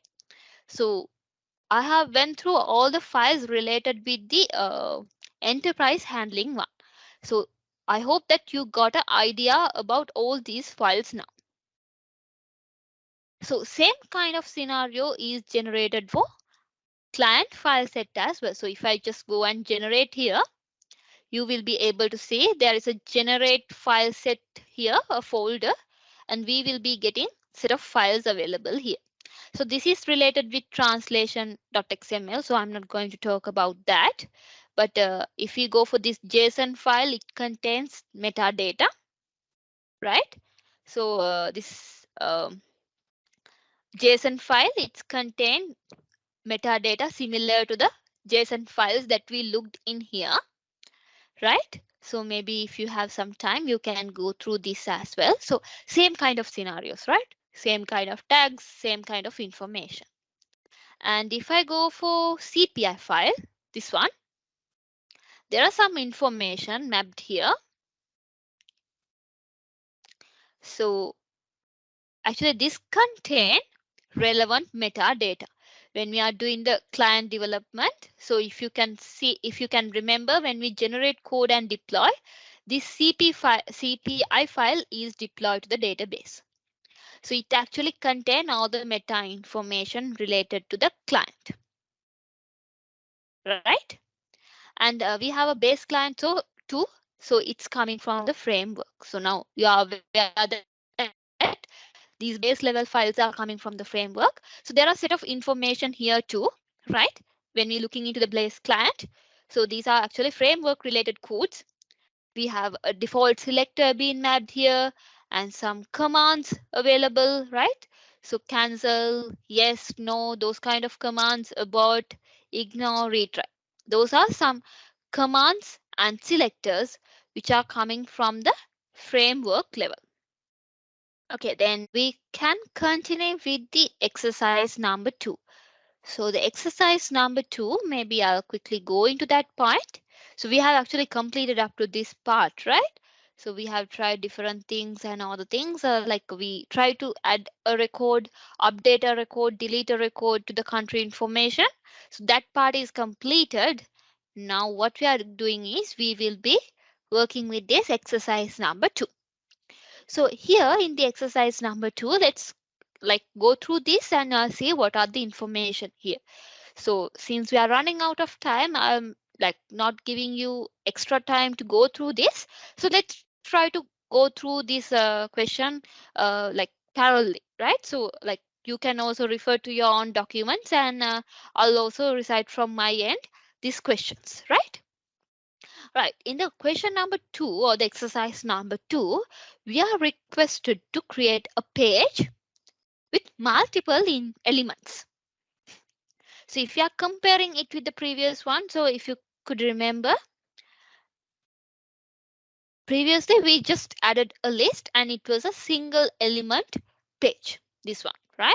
Speaker 1: So I have went through all the files related with the enterprise handling one. So I hope that you got an idea about all these files now. So same kind of scenario is generated for client file set as well. So if I just go and generate here, you will be able to see there is a generate file set here, a folder, and we will be getting set of files available here. So this is related with translation.xml. So I'm not going to talk about that. But if we go for this JSON file, it contains metadata, right? So this JSON file, it's contain metadata similar to the JSON files that we looked in here, right? So maybe if you have some time, you can go through this as well. So same kind of scenarios, right? Same kind of tags, same kind of information. And if I go for CPI file, this one, there are some information mapped here. So actually this contain relevant metadata when we are doing the client development. So if you can see, if you can remember, when we generate code and deploy, this CPI file is deployed to the database. So it actually contains all the meta information related to the client, right? And we have a base client too. So it's coming from the framework. So now you are aware that these base level files are coming from the framework. So there are set of information here too, right? When we're looking into the base client. So these are actually framework related codes. We have a default selector being mapped here and some commands available, right? So cancel, yes, no, those kind of commands, abort, ignore, retry. Those are some commands and selectors which are coming from the framework level. Okay, then we can continue with the exercise number 2. So the exercise number 2, maybe I'll quickly go into that point. So we have actually completed up to this part, right? So we have tried different things and all the things, like we try to add a record, update a record, delete a record to the country information. So that part is completed. Now what we are doing is we will be working with this exercise number 2. So here in the exercise number 2, let's like go through this and see what are the information here. So since we are running out of time, I'm like not giving you extra time to go through this. So let's try to go through this question like parallelly, right? So like you can also refer to your own documents, and I'll also recite from my end these questions, right? Right, in the question number 2 or the exercise number 2, we are requested to create a page with multiple elements. So if you are comparing it with the previous one, so if you could remember, previously we just added a list and it was a single element page. This one, right?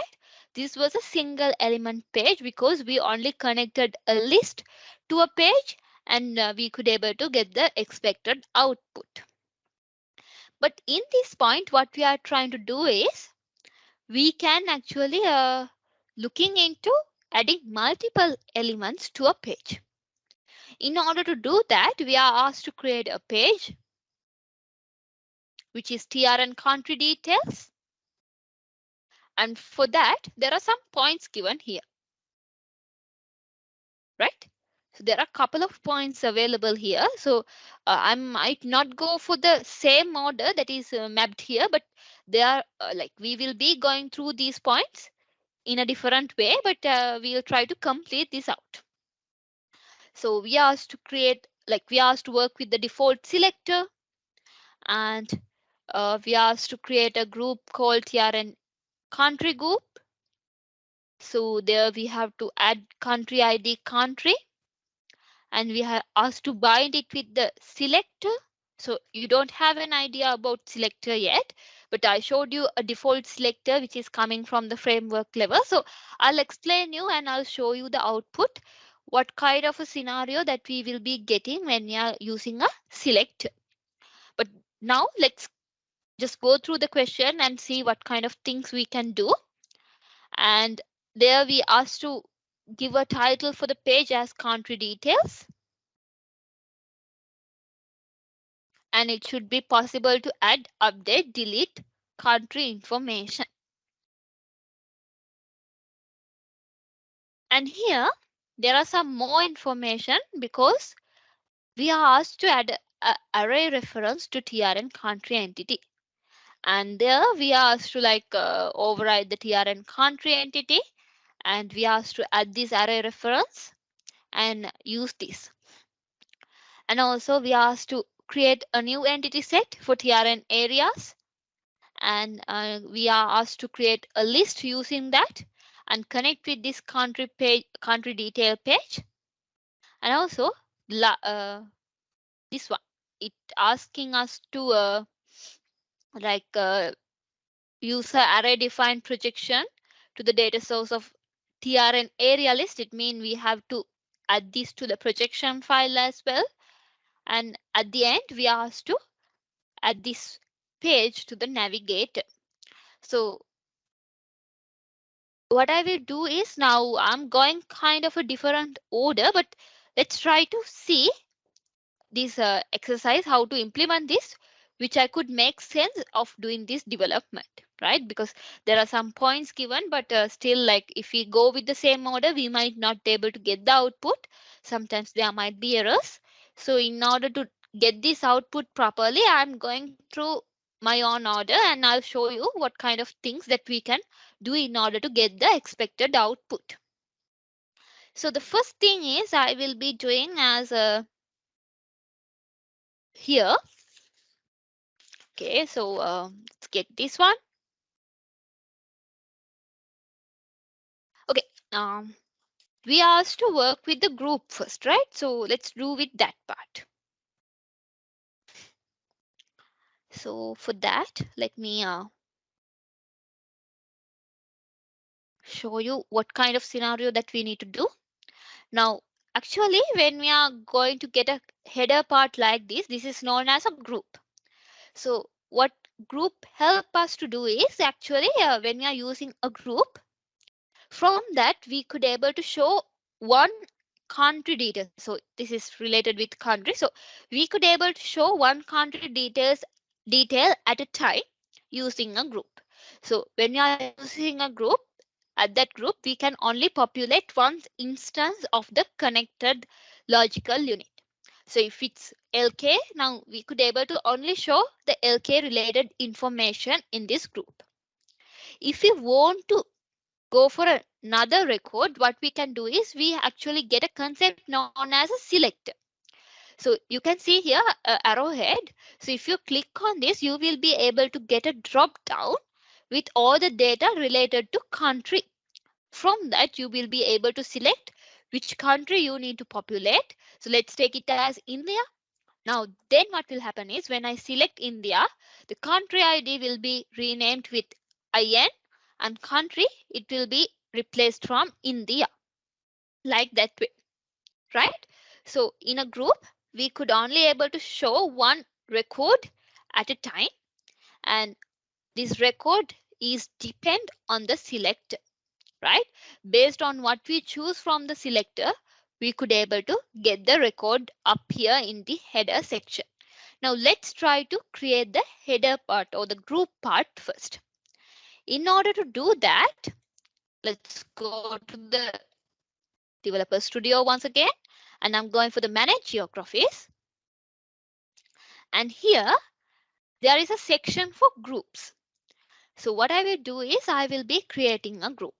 Speaker 1: This was a single element page because we only connected a list to a page and we could able to get the expected output. But in this point, what we are trying to do is we can actually looking into adding multiple elements to a page. In order to do that, we are asked to create a page, which is TRN country details. And for that, there are some points given here, right? So there are a couple of points available here. So I might not go for the same order that is mapped here, but they are like we will be going through these points in a different way, but we'll try to complete this out. So we are asked to create, like we are asked to work with the default selector, and we are asked to create a group called TRN country group. So there we have to add country ID country, and we are asked to bind it with the selector. So you don't have an idea about selector yet, but I showed you a default selector which is coming from the framework level. So I'll explain you and I'll show you the output, what kind of a scenario that we will be getting when we are using a selector. But now let's just go through the question and see what kind of things we can do. And there we asked to give a title for the page as country details. And it should be possible to add, update, delete country information. And here there are some more information because we are asked to add an array reference to TRN country entity. And there we are asked to override the TRN country entity, and we are asked to add this array reference and use this. And also we are asked to create a new entity set for TRN areas, and we are asked to create a list using that and connect with this country page, country detail page. And also this one, it asking us to use a array defined projection to the data source of TRN area list. It means we have to add this to the projection file as well. And at the end, we are asked to add this page to the navigator. So what I will do is, now I'm going kind of a different order, but let's try to see this exercise, how to implement this, which I could make sense of doing this development, right? Because there are some points given, but still, like if we go with the same order, we might not be able to get the output. Sometimes there might be errors. So in order to get this output properly, I'm going through my own order and I'll show you what kind of things that we can do in order to get the expected output. So the first thing is I will be doing as a here. Okay, so let's get this one. Okay, we are asked to work with the group first, right? So let's do with that part. So for that, let me show you what kind of scenario that we need to do. Now, actually, when we are going to get a header part like this is known as a group. So what group help us to do is actually when we are using a group, from that we could able to show one country detail. So this is related with country. So we could able to show one country detail at a time using a group. So when you are using a group, at that group we can only populate one instance of the connected logical unit. So if it's LK, now we could able to only show the LK related information in this group. If we want to go for another record, what we can do is we actually get a concept known as a selector. So you can see here arrowhead. So if you click on this, you will be able to get a drop down with all the data related to country. From that, you will be able to select which country you need to populate. So let's take it as India. Now, then what will happen is when I select India, the country ID will be renamed with IN and country, it will be replaced from India, like that way, right? So in a group, we could only able to show one record at a time, and this record is depend on the selector, right? Based on what we choose from the selector, we could able to get the record up here in the header section. Now let's try to create the header part or the group part first. In order to do that, let's go to the Developer Studio once again, and I'm going for the Manage Geographies. And here, there is a section for groups. So what I will do is I will be creating a group.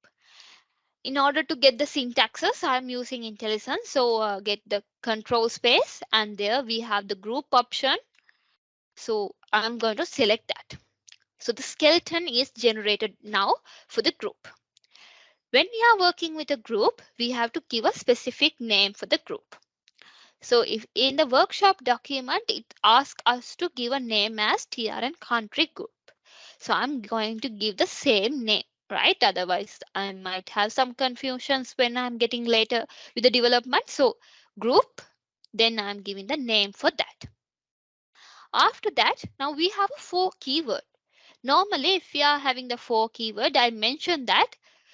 Speaker 1: In order to get the syntaxes, I'm using IntelliSense. So get the control space, and there we have the group option. So I'm going to select that. So the skeleton is generated now for the group. When we are working with a group, we have to give a specific name for the group. So if in the workshop document, it asks us to give a name as TRN country group. So I'm going to give the same name, right? Otherwise, I might have some confusions when I'm getting later with the development. So group, then I'm giving the name for that. After that, now we have a 4 keyword. Normally, if we are having the 4 keyword, I mentioned that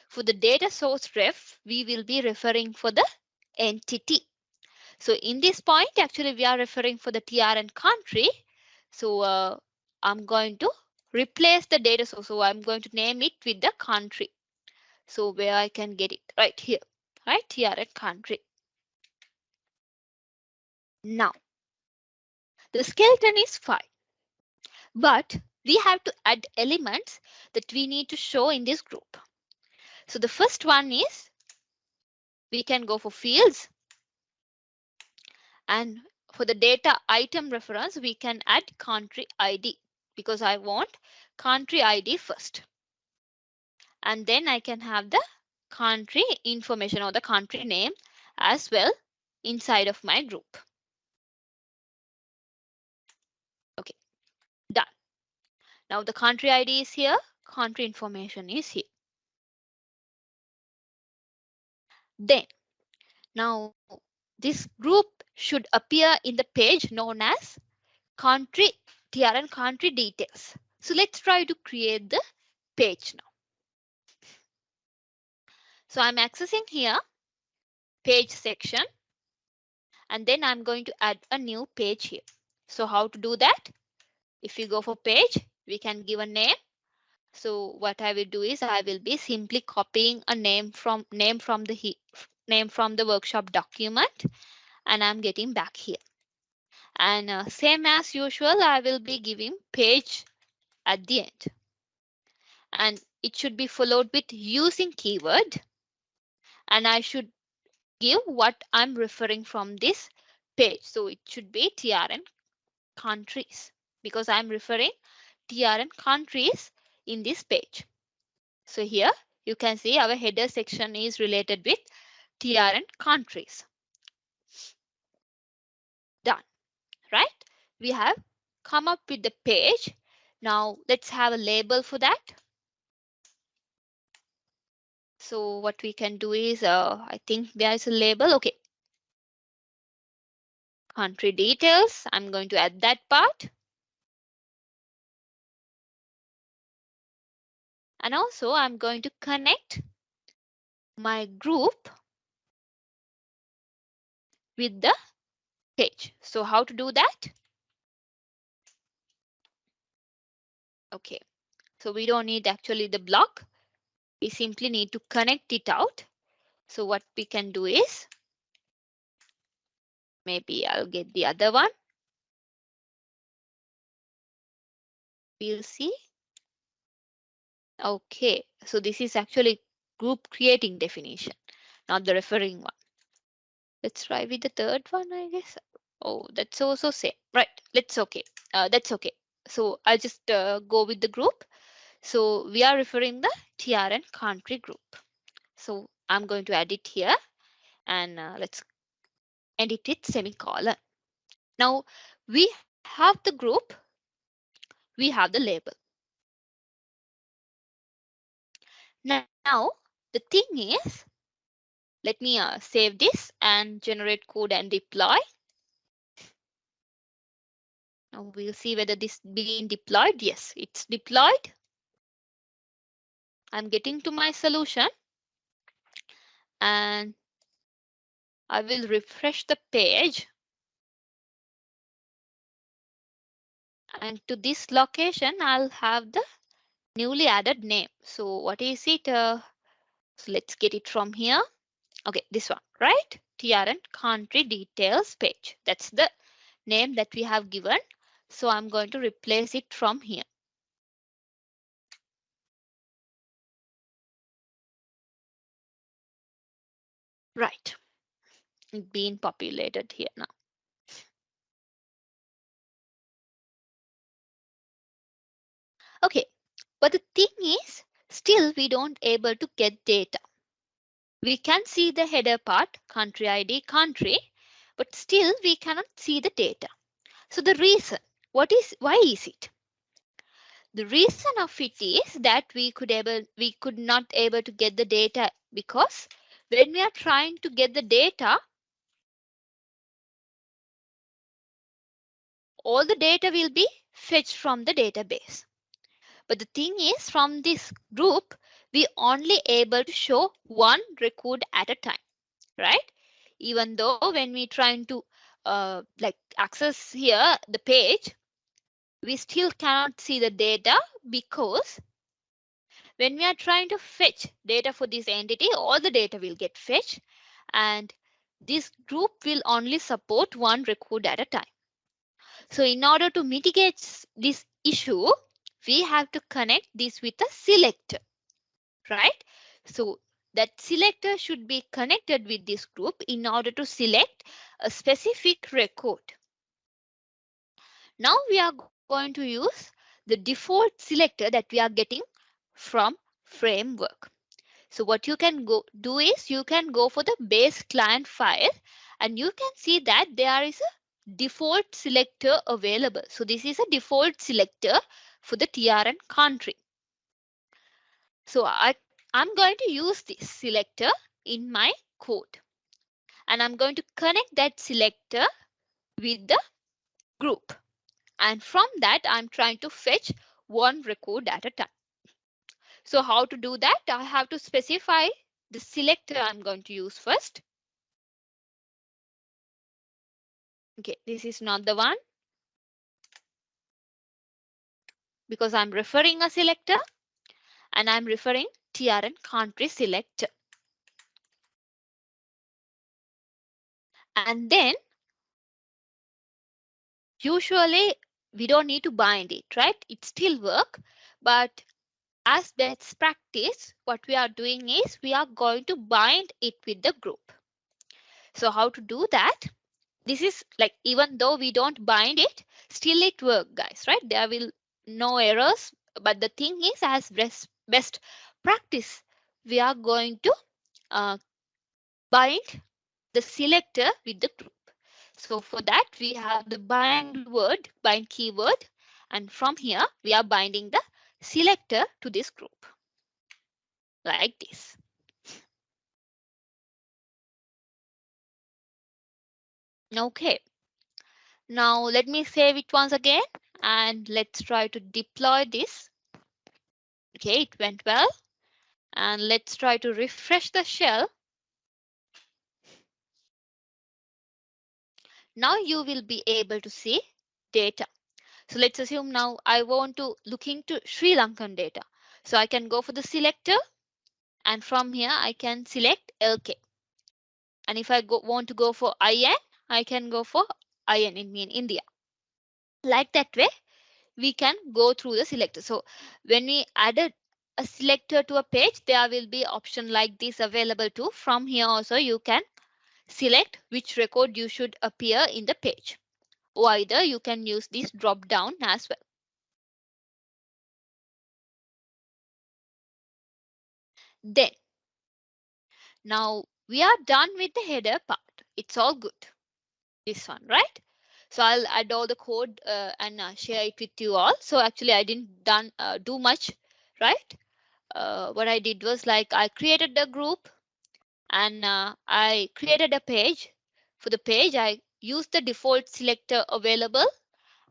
Speaker 1: for the data source ref, we will be referring for the entity. So in this point, actually, we are referring for the TRN country. So I'm going to replace the data source. So I'm going to name it with the country. So where I can get it right here, right? TRN country. Now, the skeleton is fine, but we have to add elements that we need to show in this group. So the first one is we can go for fields, and for the data item reference, we can add country ID because I want country ID first. And then I can have the country information or the country name as well inside of my group. Okay, done. Now the country ID is here, country information is here. Then, now this group should appear in the page known as country TRN country details. So let's try to create the page now. So I'm accessing here page section, and then I'm going to add a new page here. So how to do that? If you go for page, we can give a name. So what I will do is I will be simply copying a name from the workshop document, and I'm getting back here. And same as usual, I will be giving page at the end. And it should be followed with using keyword. And I should give what I'm referring from this page. So it should be TRN countries because I'm referring TRN countries in this page. So here you can see our header section is related with TRN countries. Done, right? We have come up with the page. Now let's have a label for that. So what we can do is, I think there is a label. Okay. Country details. I'm going to add that part. And also I'm going to connect my group with the page. So how to do that? Okay. So we don't need actually the block. We simply need to connect it out. So what we can do is, maybe I'll get the other one. We'll see. Okay, so this is actually group creating definition, not the referring one. Let's try with the third one, I guess. Oh, that's also same. Right, that's okay. So I'll just go with the group. So we are referring the TRN country group. So I'm going to add it here, and let's edit it semicolon. Now we have the group, we have the label. Now the thing is, let me save this and generate code and deploy. Now we'll see whether this being deployed. Yes, it's deployed. I'm getting to my solution, and I will refresh the page. And to this location, I'll have the newly added name. So what is it? So let's get it from here. Okay, this one, right? TRN country details page. That's the name that we have given. So I'm going to replace it from here. Right. It's being populated here now. Okay, but the thing is, still we don't able to get data. We can see the header part, country ID, country, but still we cannot see the data. So the reason, why is it? The reason of it is that we could not able to get the data, because when we are trying to get the data, all the data will be fetched from the database. But the thing is, from this group, we only able to show one record at a time, right? Even though when we trying to like access here the page, we still cannot see the data, because when we are trying to fetch data for this entity, all the data will get fetched, and this group will only support one record at a time. So in order to mitigate this issue, we have to connect this with a selector, right? So that selector should be connected with this group in order to select a specific record. Now we are going to use the default selector that we are getting from framework. So what you can do is you can go for the base client file, and you can see that there is a default selector available. So this is a default selector for the TRN country. So I'm going to use this selector in my code, and I'm going to connect that selector with the group. And from that, I'm trying to fetch one record at a time. So how to do that? I have to specify the selector I'm going to use first. Okay, this is not the one, because I'm referring a selector, and I'm referring TRN country selector. And then usually we don't need to bind it, right? It still work, but as best practice, what we are doing is we are going to bind it with the group. So how to do that? This is like, even though we don't bind it, still it work, guys, right? There will no errors. But the thing is, as best practice, we are going to bind the selector with the group. So for that, we have the bind keyword, and from here we are binding the selector to this group like this. Okay, now let me save it once again, and let's try to deploy this. Okay, it went well, and let's try to refresh the shell. Now you will be able to see data. So let's assume now I want to look into Sri Lankan data. So I can go for the selector, and from here I can select LK. And if I want to go for IN, I can go for IN, in mean India. Like that way, we can go through the selector. So when we added a selector to a page, there will be option like this available too. From here also you can select which record you should appear in the page. Or either you can use this drop down as well. Then, now we are done with the header part. It's all good. This one, right? So I'll add all the code and share it with you all. So actually I didn't do much, right? What I did was like I created the group and I created a page. For the page, I used the default selector available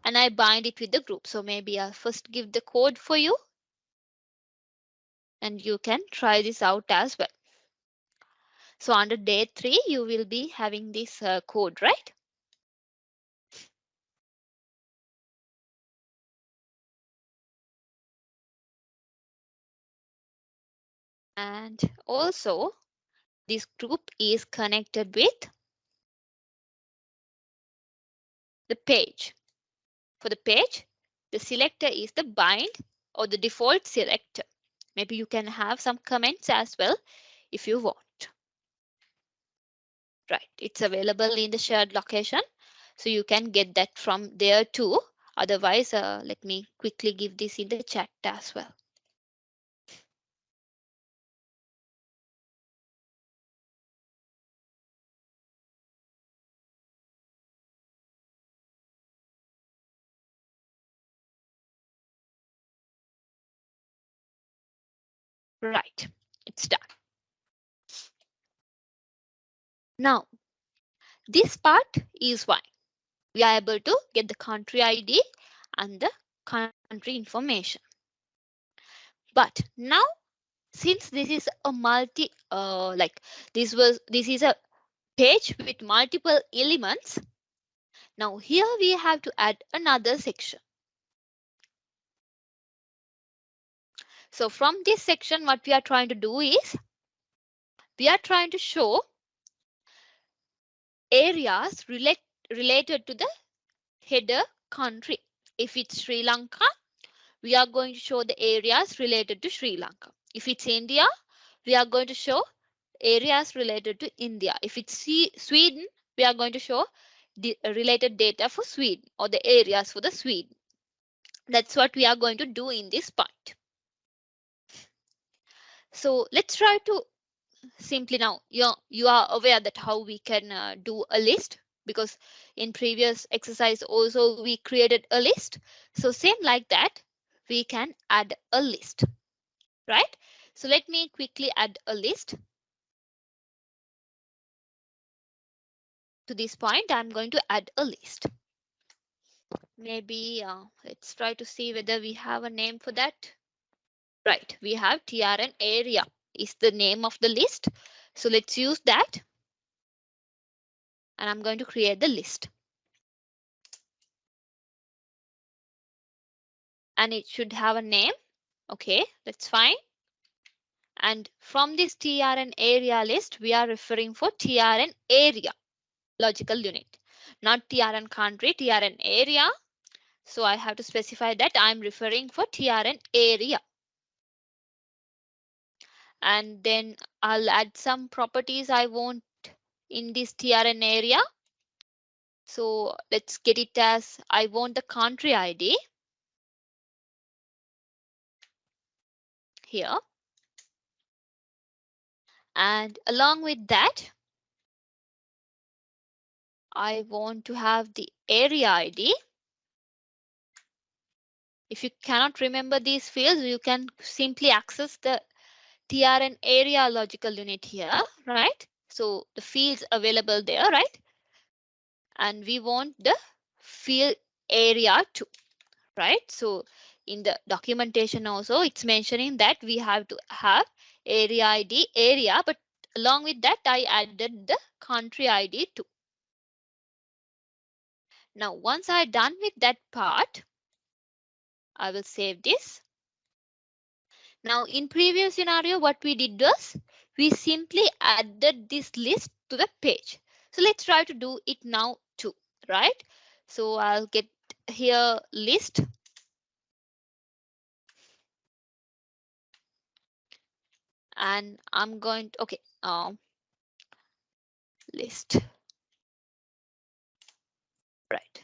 Speaker 1: and I bind it with the group. So maybe I'll first give the code for you and you can try this out as well. So under day 3, you will be having this code, right? And also this group is connected with the page. For the page, the selector is the bind or the default selector. Maybe you can have some comments as well if you want. Right, it's available in the shared location, so you can get that from there too. Otherwise, let me quickly give this in the chat as well. Right, it's done. Now, this part is fine. We are able to get the country ID and the country information. But now, since this is a multi, this is a page with multiple elements. Now here we have to add another section. So from this section, what we are trying to do is we are trying to show areas related to the header country. If it's Sri Lanka, we are going to show the areas related to Sri Lanka. If it's India, we are going to show areas related to India. If it's Sweden, we are going to show the related data for Sweden or the areas for the Sweden. That's what we are going to do in this part. So let's try to simply now you are aware that how we can do a list, because in previous exercise also we created a list. So same like that, we can add a list, right? So let me quickly add a list. To this point, I'm going to add a list. Maybe let's try to see whether we have a name for that. Right, we have TRN area is the name of the list. So let's use that. And I'm going to create the list. And it should have a name. Okay, that's fine. And from this TRN area list, we are referring for TRN area logical unit, not TRN country, TRN area. So I have to specify that I'm referring for TRN area. And then I'll add some properties I want in this TRN area. So let's get it as I want the country ID here. And along with that, I want to have the area ID. If you cannot remember these fields, you can simply access the TRN area logical unit here, right? So the fields available there, right? And we want the field area too, right? So in the documentation also, it's mentioning that we have to have area ID area, but along with that, I added the country ID too. Now, once I'm done with that part, I will save this. Now, in previous scenario, what we did was we simply added this list to the page. So let's try to do it now too, right? So I'll get here list. And I'm going to, okay, list. Right.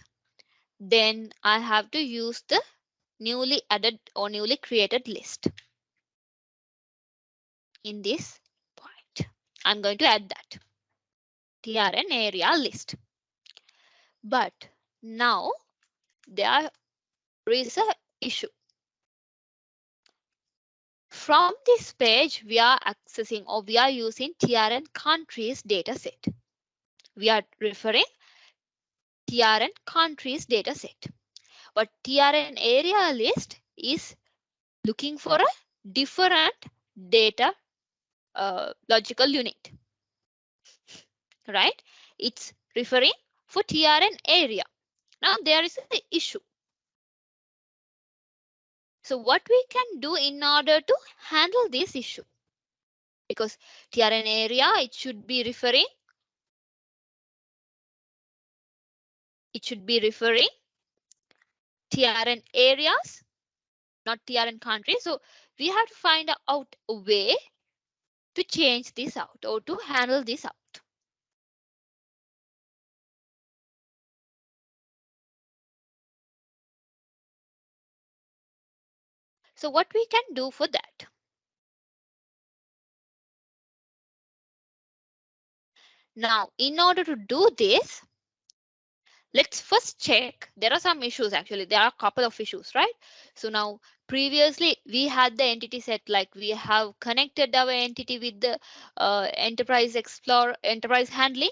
Speaker 1: Then I have to use the newly added or newly created list. in this point. I'm going to add that TRN area list. But now there is a issue. From this page, we are accessing or we are using TRN countries dataset. We are referring TRN countries dataset. But TRN area list is looking for a different data logical unit, right? It's referring for TRN area. Now there is an issue. So what we can do in order to handle this issue? Because TRN area, it should be referring TRN areas, not TRN countries. So we have to find out a way to change this out or to handle this out. So what we can do for that? Now, in order to do this, let's first check. There are some issues actually. There are a couple of issues, right? So now previously we had the entity set, like we have connected our entity with the Enterprise Explorer, Enterprise Handling.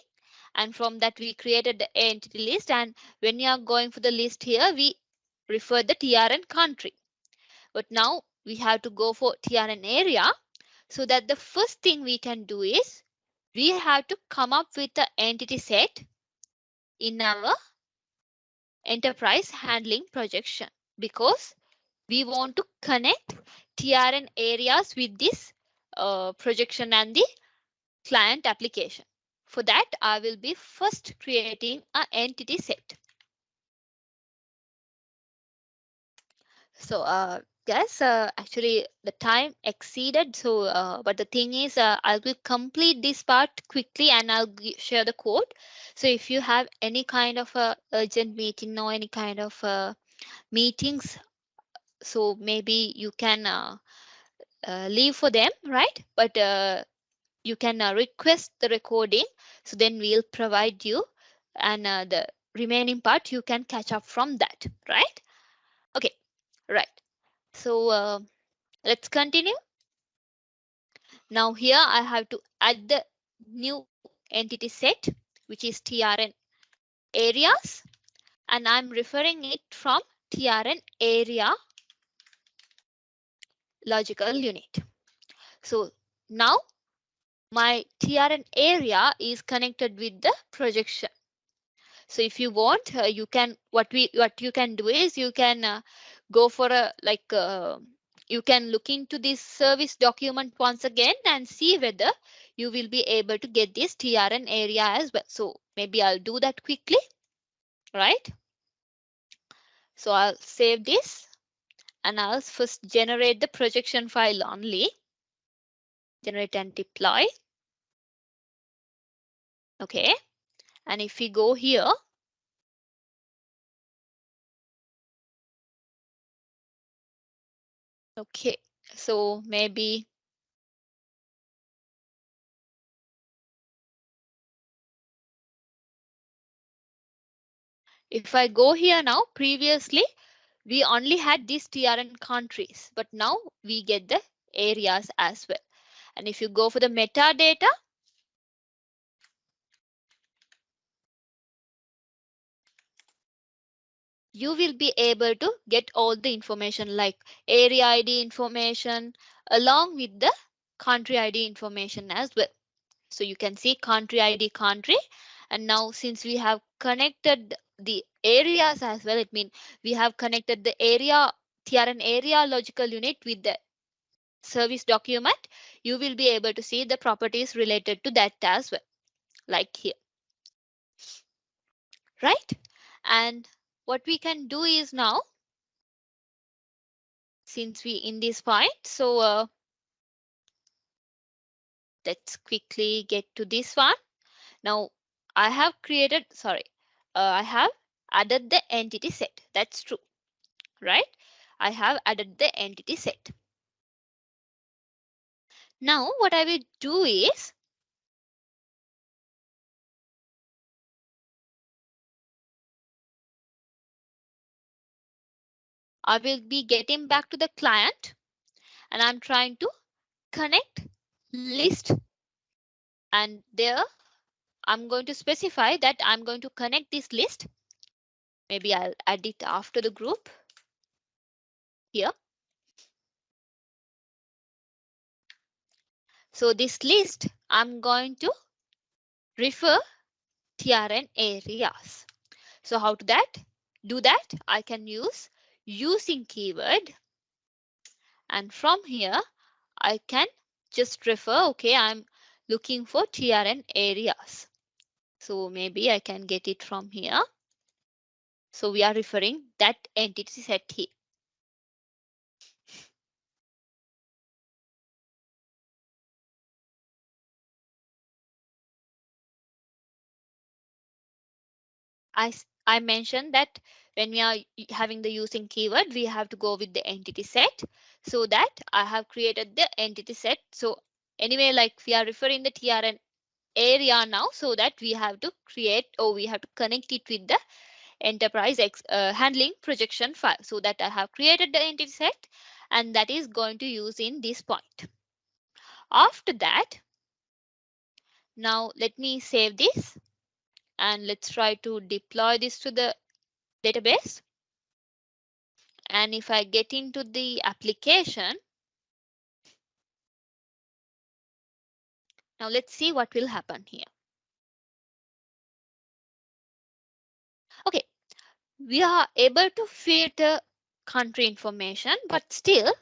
Speaker 1: And from that we created the entity list. And when you are going for the list here, we refer the TRN country. But now we have to go for TRN area. So that the first thing we can do is we have to come up with the entity set in our enterprise handling projection, because we want to connect TRN areas with this projection and the client application. For that, I will be first creating an entity set. So guys, actually the time exceeded. So but the thing is, I will complete this part quickly and I'll share the code. So if you have any kind of urgent meeting or any kind of meetings, so maybe you can leave for them, right? But you can request the recording, so then we'll provide you, and the remaining part you can catch up from that, right? Okay, right. So let's continue. Now here I have to add the new entity set, which is TRN areas, and I'm referring it from TRN area logical unit. So now my TRN area is connected with the projection. So if you want, you can what you can do is you can go for a you can look into this service document once again and see whether you will be able to get this TRN area as well. So maybe I'll do that quickly, right? So I'll save this and I'll first generate the projection file only. Generate and deploy. Okay. And if we go here, okay, so maybe if I go here now, previously we only had these TRN countries, but now we get the areas as well. And if you go for the metadata, you will be able to get all the information like area ID information along with the country ID information as well. So you can see country ID country. And now since we have connected the areas as well, it means we have connected the area TRN area logical unit with the service document, you will be able to see the properties related to that as well, like here, right? And what we can do is now, since we in this point, so let's quickly get to this one. Now I have created, sorry, I have added the entity set. That's true, right? I have added the entity set. Now what I will do is I will be getting back to the client and I'm trying to connect list, and there I'm going to specify that I'm going to connect this list. Maybe I'll add it after the group here. So this list I'm going to refer TRN areas. So how to do that? I can use using keyword, and from here I can just refer, okay, I'm looking for TRN areas. So maybe I can get it from here. So we are referring that entity set here. I mentioned that when we are having the using keyword, we have to go with the entity set. So that I have created the entity set. So anyway, like we are referring the TRN area now, so that we have to create, or we have to connect it with the enterprise handling projection file. So that I have created the entity set, and that is going to use in this point. After that, now let me save this and let's try to deploy this to the database. And if I get into the application, now let's see what will happen here. Okay, we are able to filter country information, but still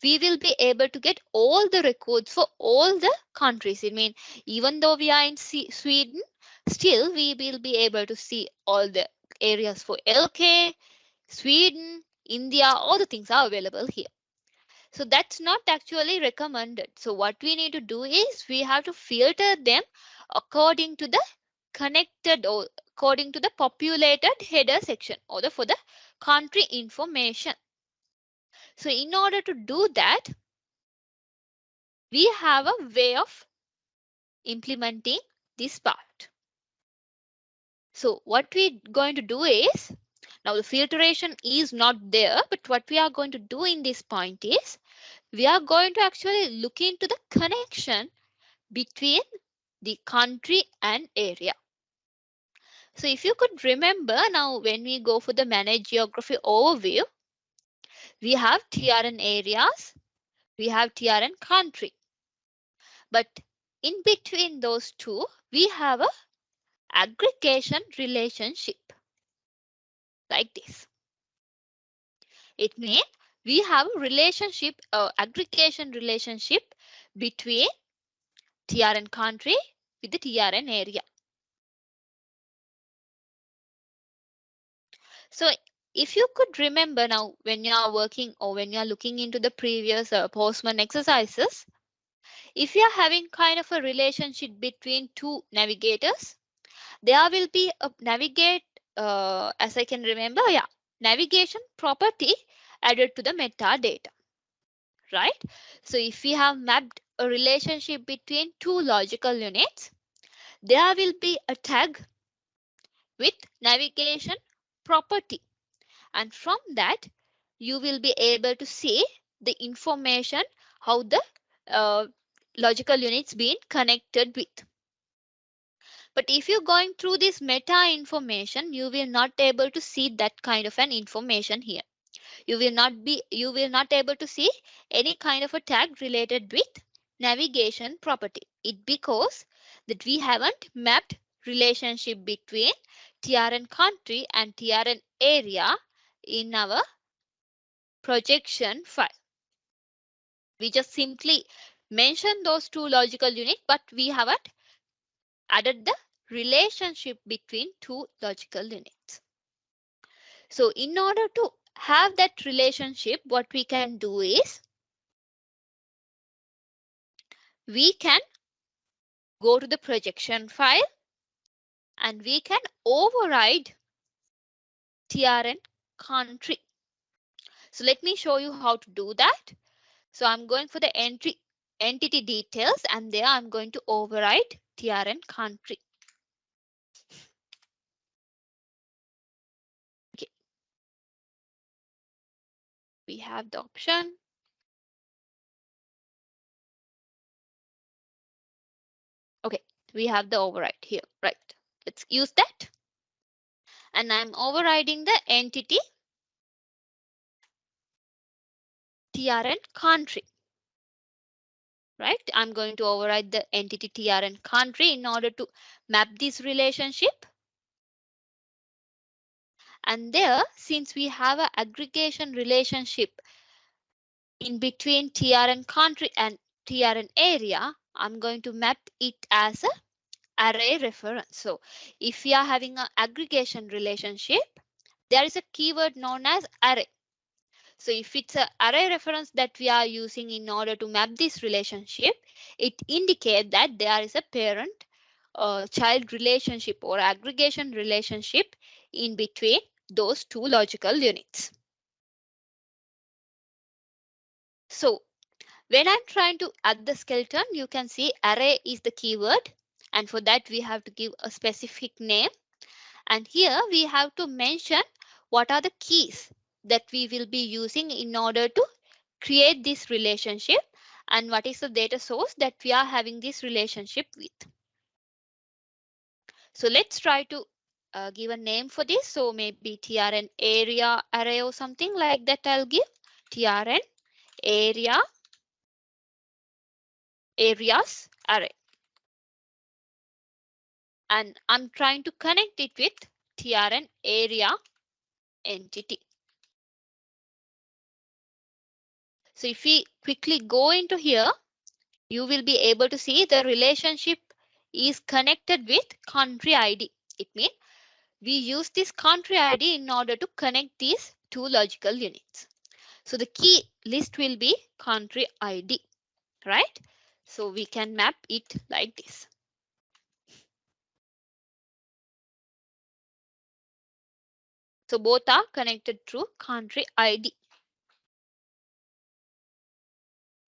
Speaker 1: we will be able to get all the records for all the countries. I mean, even though we are in Sweden, still we will be able to see all the areas for LK, Sweden, India, all the things are available here. So that's not actually recommended. So what we need to do is we have to filter them according to the connected, or according to the populated header section, or for the country information. So in order to do that, we have a way of implementing this part. So what we're going to do is, now the filtration is not there, but what we are going to do in this point is, we are going to actually look into the connection between the country and area. So if you could remember, now when we go for the manage geography overview, we have TRN areas, we have TRN country. But in between those two, we have a aggregation relationship like this. It means we have a relationship, aggregation relationship between TRN country with the TRN area. So if you could remember, now when you are working or when you are looking into the previous Postman exercises, if you are having kind of a relationship between two navigators, there will be a navigate, as I can remember, yeah, navigation property added to the metadata, right? So if we have mapped a relationship between two logical units, there will be a tag with navigation property. And from that, you will be able to see the information how the logical units being connected with. But if you're going through this meta information, you will not able to see that kind of an information here. You will not able to see any kind of a tag related with navigation property. It because that we haven't mapped relationship between TRN country and TRN area in our projection file. We just simply mention those two logical units, but we haven't added the relationship between two logical units. So in order to have that relationship, what we can do is we can go to the projection file and we can override TRN country. So let me show you how to do that. So I'm going for the entry entity details, and there I'm going to override TRN country. Okay. We have the option. Okay, we have the override here, right? Let's use that. And I'm overriding the entity TRN country. Right? I'm going to override the entity TRN country in order to map this relationship. And there, since we have an aggregation relationship in between TRN country and TRN area, I'm going to map it as an array reference. So if we are having an aggregation relationship, there is a keyword known as array. So if it's an array reference that we are using in order to map this relationship, it indicates that there is a parent child relationship or aggregation relationship in between those two logical units. So when I'm trying to add the skeleton, you can see array is the keyword, and for that we have to give a specific name. And here we have to mention what are the keys that we will be using in order to create this relationship and what is the data source that we are having this relationship with. So let's try to give a name for this. So maybe TRN area array or something like that. I'll give TRN area areas array. And I'm trying to connect it with TRN area entity. So if we quickly go into here, you will be able to see the relationship is connected with country ID. It means we use this country ID in order to connect these two logical units. So the key list will be country ID, right? So we can map it like this. So both are connected through country ID.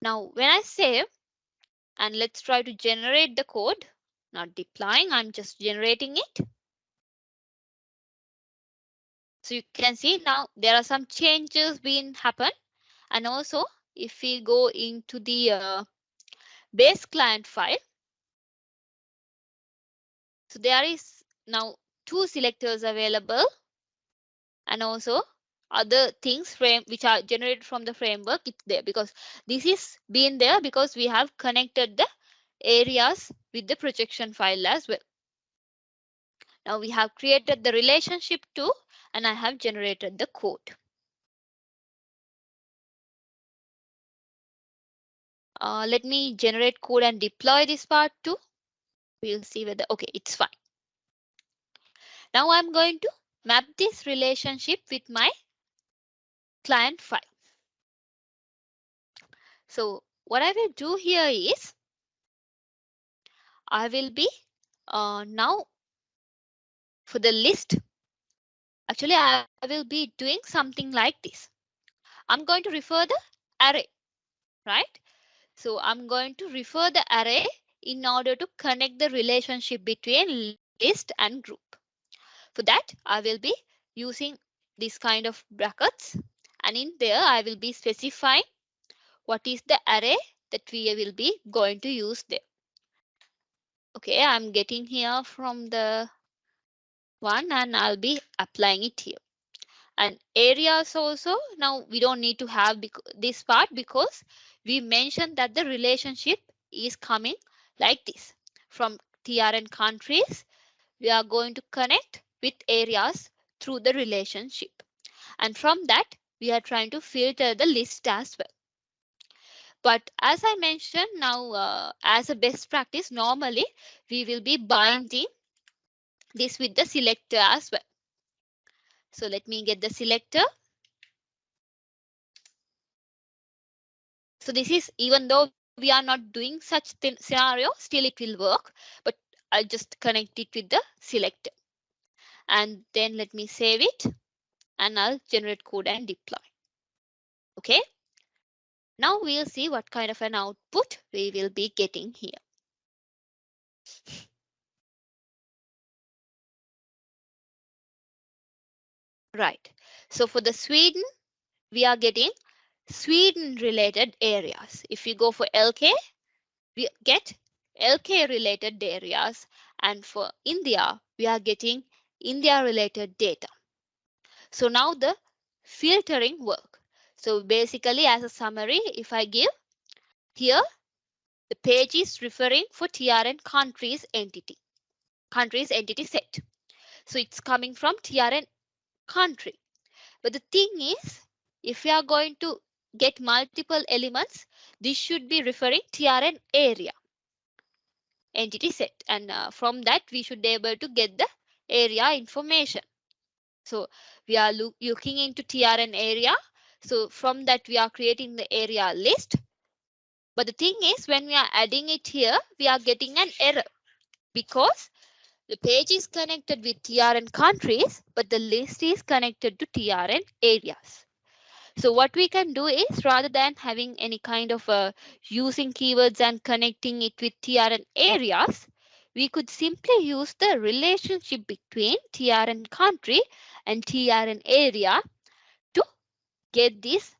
Speaker 1: Now when I save and let's try to generate the code, not deploying, I'm just generating it. So you can see now there are some changes being happen. And also if we go into the base client file, so there is now two selectors available and also other things which are generated from the framework. It's there because this is being there because we have connected the areas with the projection file as well. Now we have created the relationship too, and I have generated the code. Let me generate code and deploy this part too. We'll see whether, okay, it's fine. Now I'm going to map this relationship with my client file. So what I will do here is I will be now for the list. Actually, I will be doing something like this. I'm going to refer the array, right? So I'm going to refer the array in order to connect the relationship between list and group. For that, I will be using this kind of brackets, and in there I will be specifying what is the array that we will be going to use there. Okay, I'm getting here from the one and I'll be applying it here. And areas also, now we don't need to have this part because we mentioned that the relationship is coming like this. From TRN countries, we are going to connect with areas through the relationship. And from that, we are trying to filter the list as well. But as I mentioned now, as a best practice, normally we will be binding this with the selector as well. So let me get the selector. So this is, even though we are not doing such scenario, still it will work, but I'll just connect it with the selector. And then let me save it and I'll generate code and deploy. Okay. Now we'll see what kind of an output we will be getting here. Right. So for the Sweden, we are getting Sweden related areas. If we go for LK, we get LK related areas. And for India, we are getting India related data. So now the filtering work. So basically as a summary, if I give here, the page is referring for TRN countries entity set. So it's coming from TRN country. But the thing is, if we are going to get multiple elements, this should be referring TRN area entity set. And from that, we should be able to get the area information. So we are looking into TRN area. So from that, we are creating the area list. But the thing is, when we are adding it here, we are getting an error because the page is connected with TRN countries, but the list is connected to TRN areas. So what we can do is, rather than having any kind of using keywords and connecting it with TRN areas, we could simply use the relationship between TRN country and TRN area to get this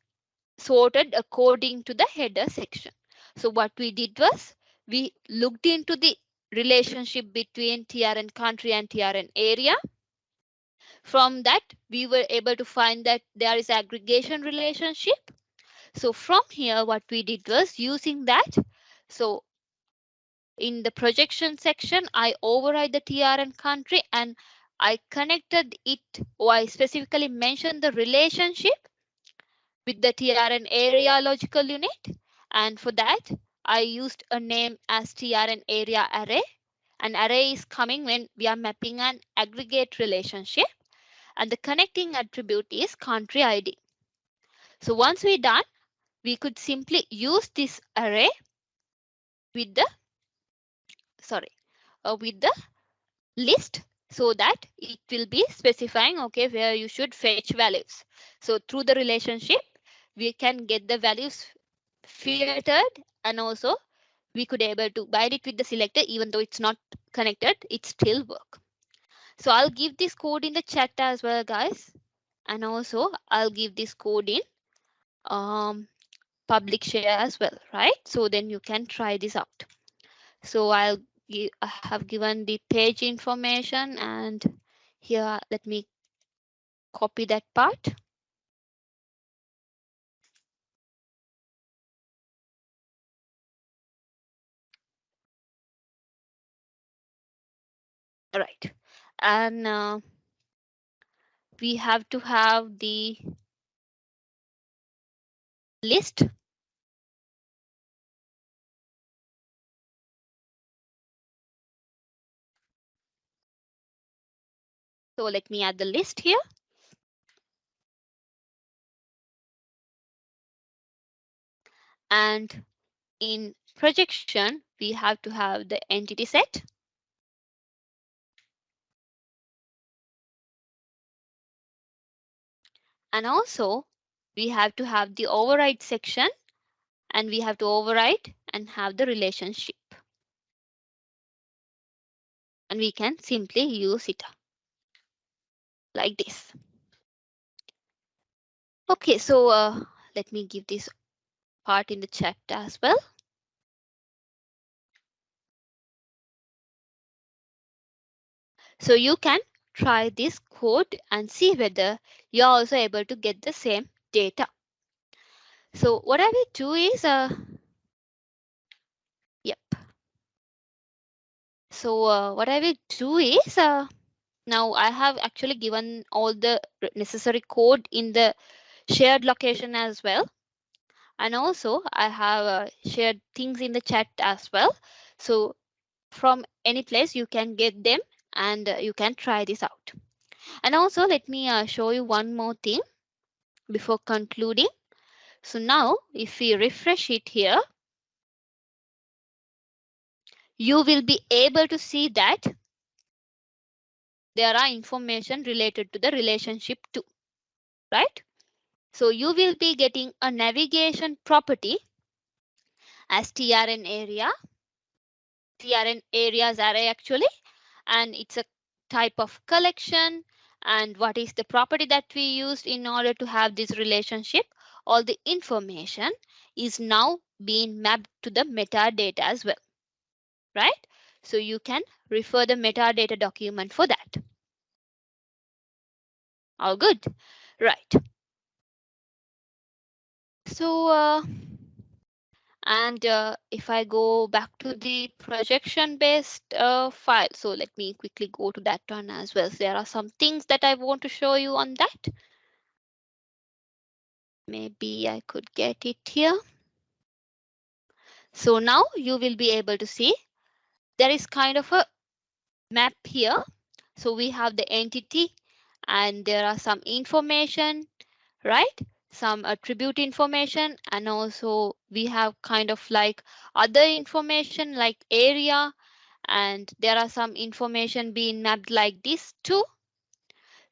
Speaker 1: sorted according to the header section. So what we did was, we looked into the relationship between TRN country and TRN area. From that, we were able to find that there is aggregation relationship. So from here, what we did was using that. So in the projection section, I override the TRN country and I connected it, or I specifically mentioned the relationship with the TRN area logical unit. And for that, I used a name as TRN area array. An array is coming when we are mapping an aggregate relationship. And the connecting attribute is country ID. So once we're done, we could simply use this array with the with the list, so that it will be specifying, okay, where you should fetch values. So through the relationship, we can get the values filtered, and also we could able to bind it with the selector. Even though it's not connected, it still work. So I'll give this code in the chat as well, guys, and also I'll give this code in public share as well, right? So then you can try this out. So I have given the page information, and here let me copy that part. Right. And we have to have the list. So let me add the list here. And in projection, we have to have the entity set. And also we have to have the override section, and we have to override and have the relationship. And we can simply use it like this. Okay, so let me give this part in the chat as well. So you can try this code and see whether you're also able to get the same data. So what I will do is, So what I will do is, now I have actually given all the necessary code in the shared location as well. And also I have shared things in the chat as well. So from any place you can get them, and you can try this out. And also let me show you one more thing before concluding. So now if we refresh it here, you will be able to see that there are information related to the relationship too, right? So you will be getting a navigation property as TRN area, TRN areas array actually, and it's a type of collection. And what is the property that we used in order to have this relationship? All the information is now being mapped to the metadata as well, right? So you can refer the metadata document for that. All good, right? So, and if I go back to the projection based file, so let me quickly go to that one as well. So there are some things that I want to show you on that. Maybe I could get it here. So now you will be able to see there is kind of a map here. So we have the entity and there are some information, right? Some attribute information, and also we have kind of like other information like area, and there are some information being mapped like this too.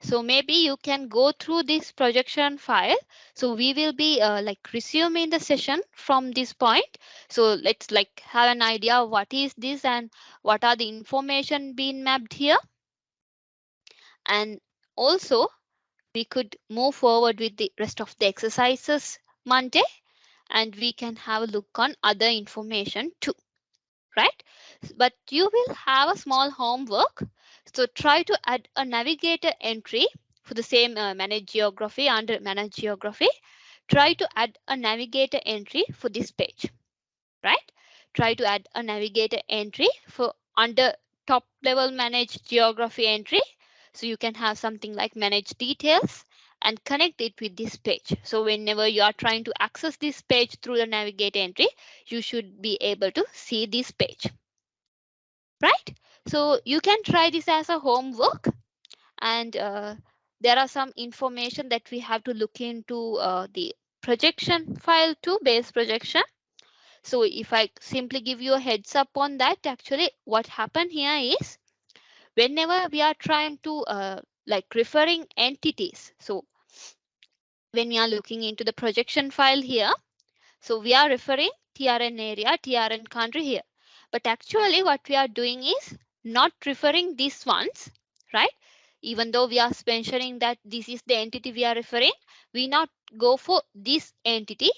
Speaker 1: So maybe you can go through this projection file. So we will be like resuming the session from this point. So let's like have an idea what is this and what are the information being mapped here. And also we could move forward with the rest of the exercises Monday, and we can have a look on other information too, right? But you will have a small homework. So try to add a navigator entry for the same manage geography. Under manage geography, try to add a navigator entry for this page, right? Try to add a navigator entry for under top level manage geography entry. So you can have something like manage details and connect it with this page. So whenever you are trying to access this page through the navigator entry, you should be able to see this page, right? So you can try this as a homework, and there are some information that we have to look into the projection file to base projection. So if I simply give you a heads up on that, actually what happened here is whenever we are trying to like referring entities. So when we are looking into the projection file here, so we are referring TRN area, TRN country here. But actually what we are doing is not referring these ones, right? Even though we are mentioning that this is the entity we are referring, we not go for this entity.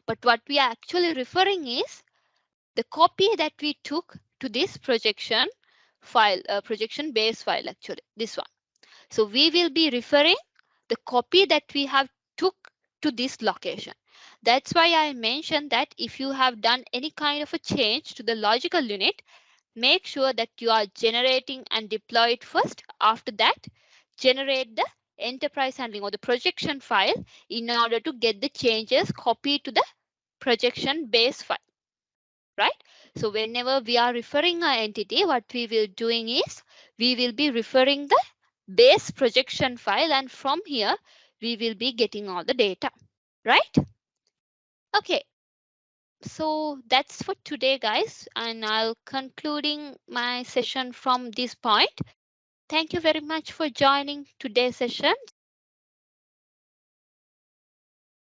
Speaker 1: But what we are actually referring is the copy that we took to this projection file, projection base file, actually this one. So we will be referring the copy that we have took to this location. That's why I mentioned that if you have done any kind of a change to the logical unit, make sure that you are generating and deploy it first. After that, generate the enterprise handling or the projection file in order to get the changes copied to the projection base file, right? So whenever we are referring an entity, what we will doing is we will be referring the base projection file, and from here we will be getting all the data, right? Okay, so that's for today, guys, and I'll concluding my session from this point. Thank you very much for joining today's session.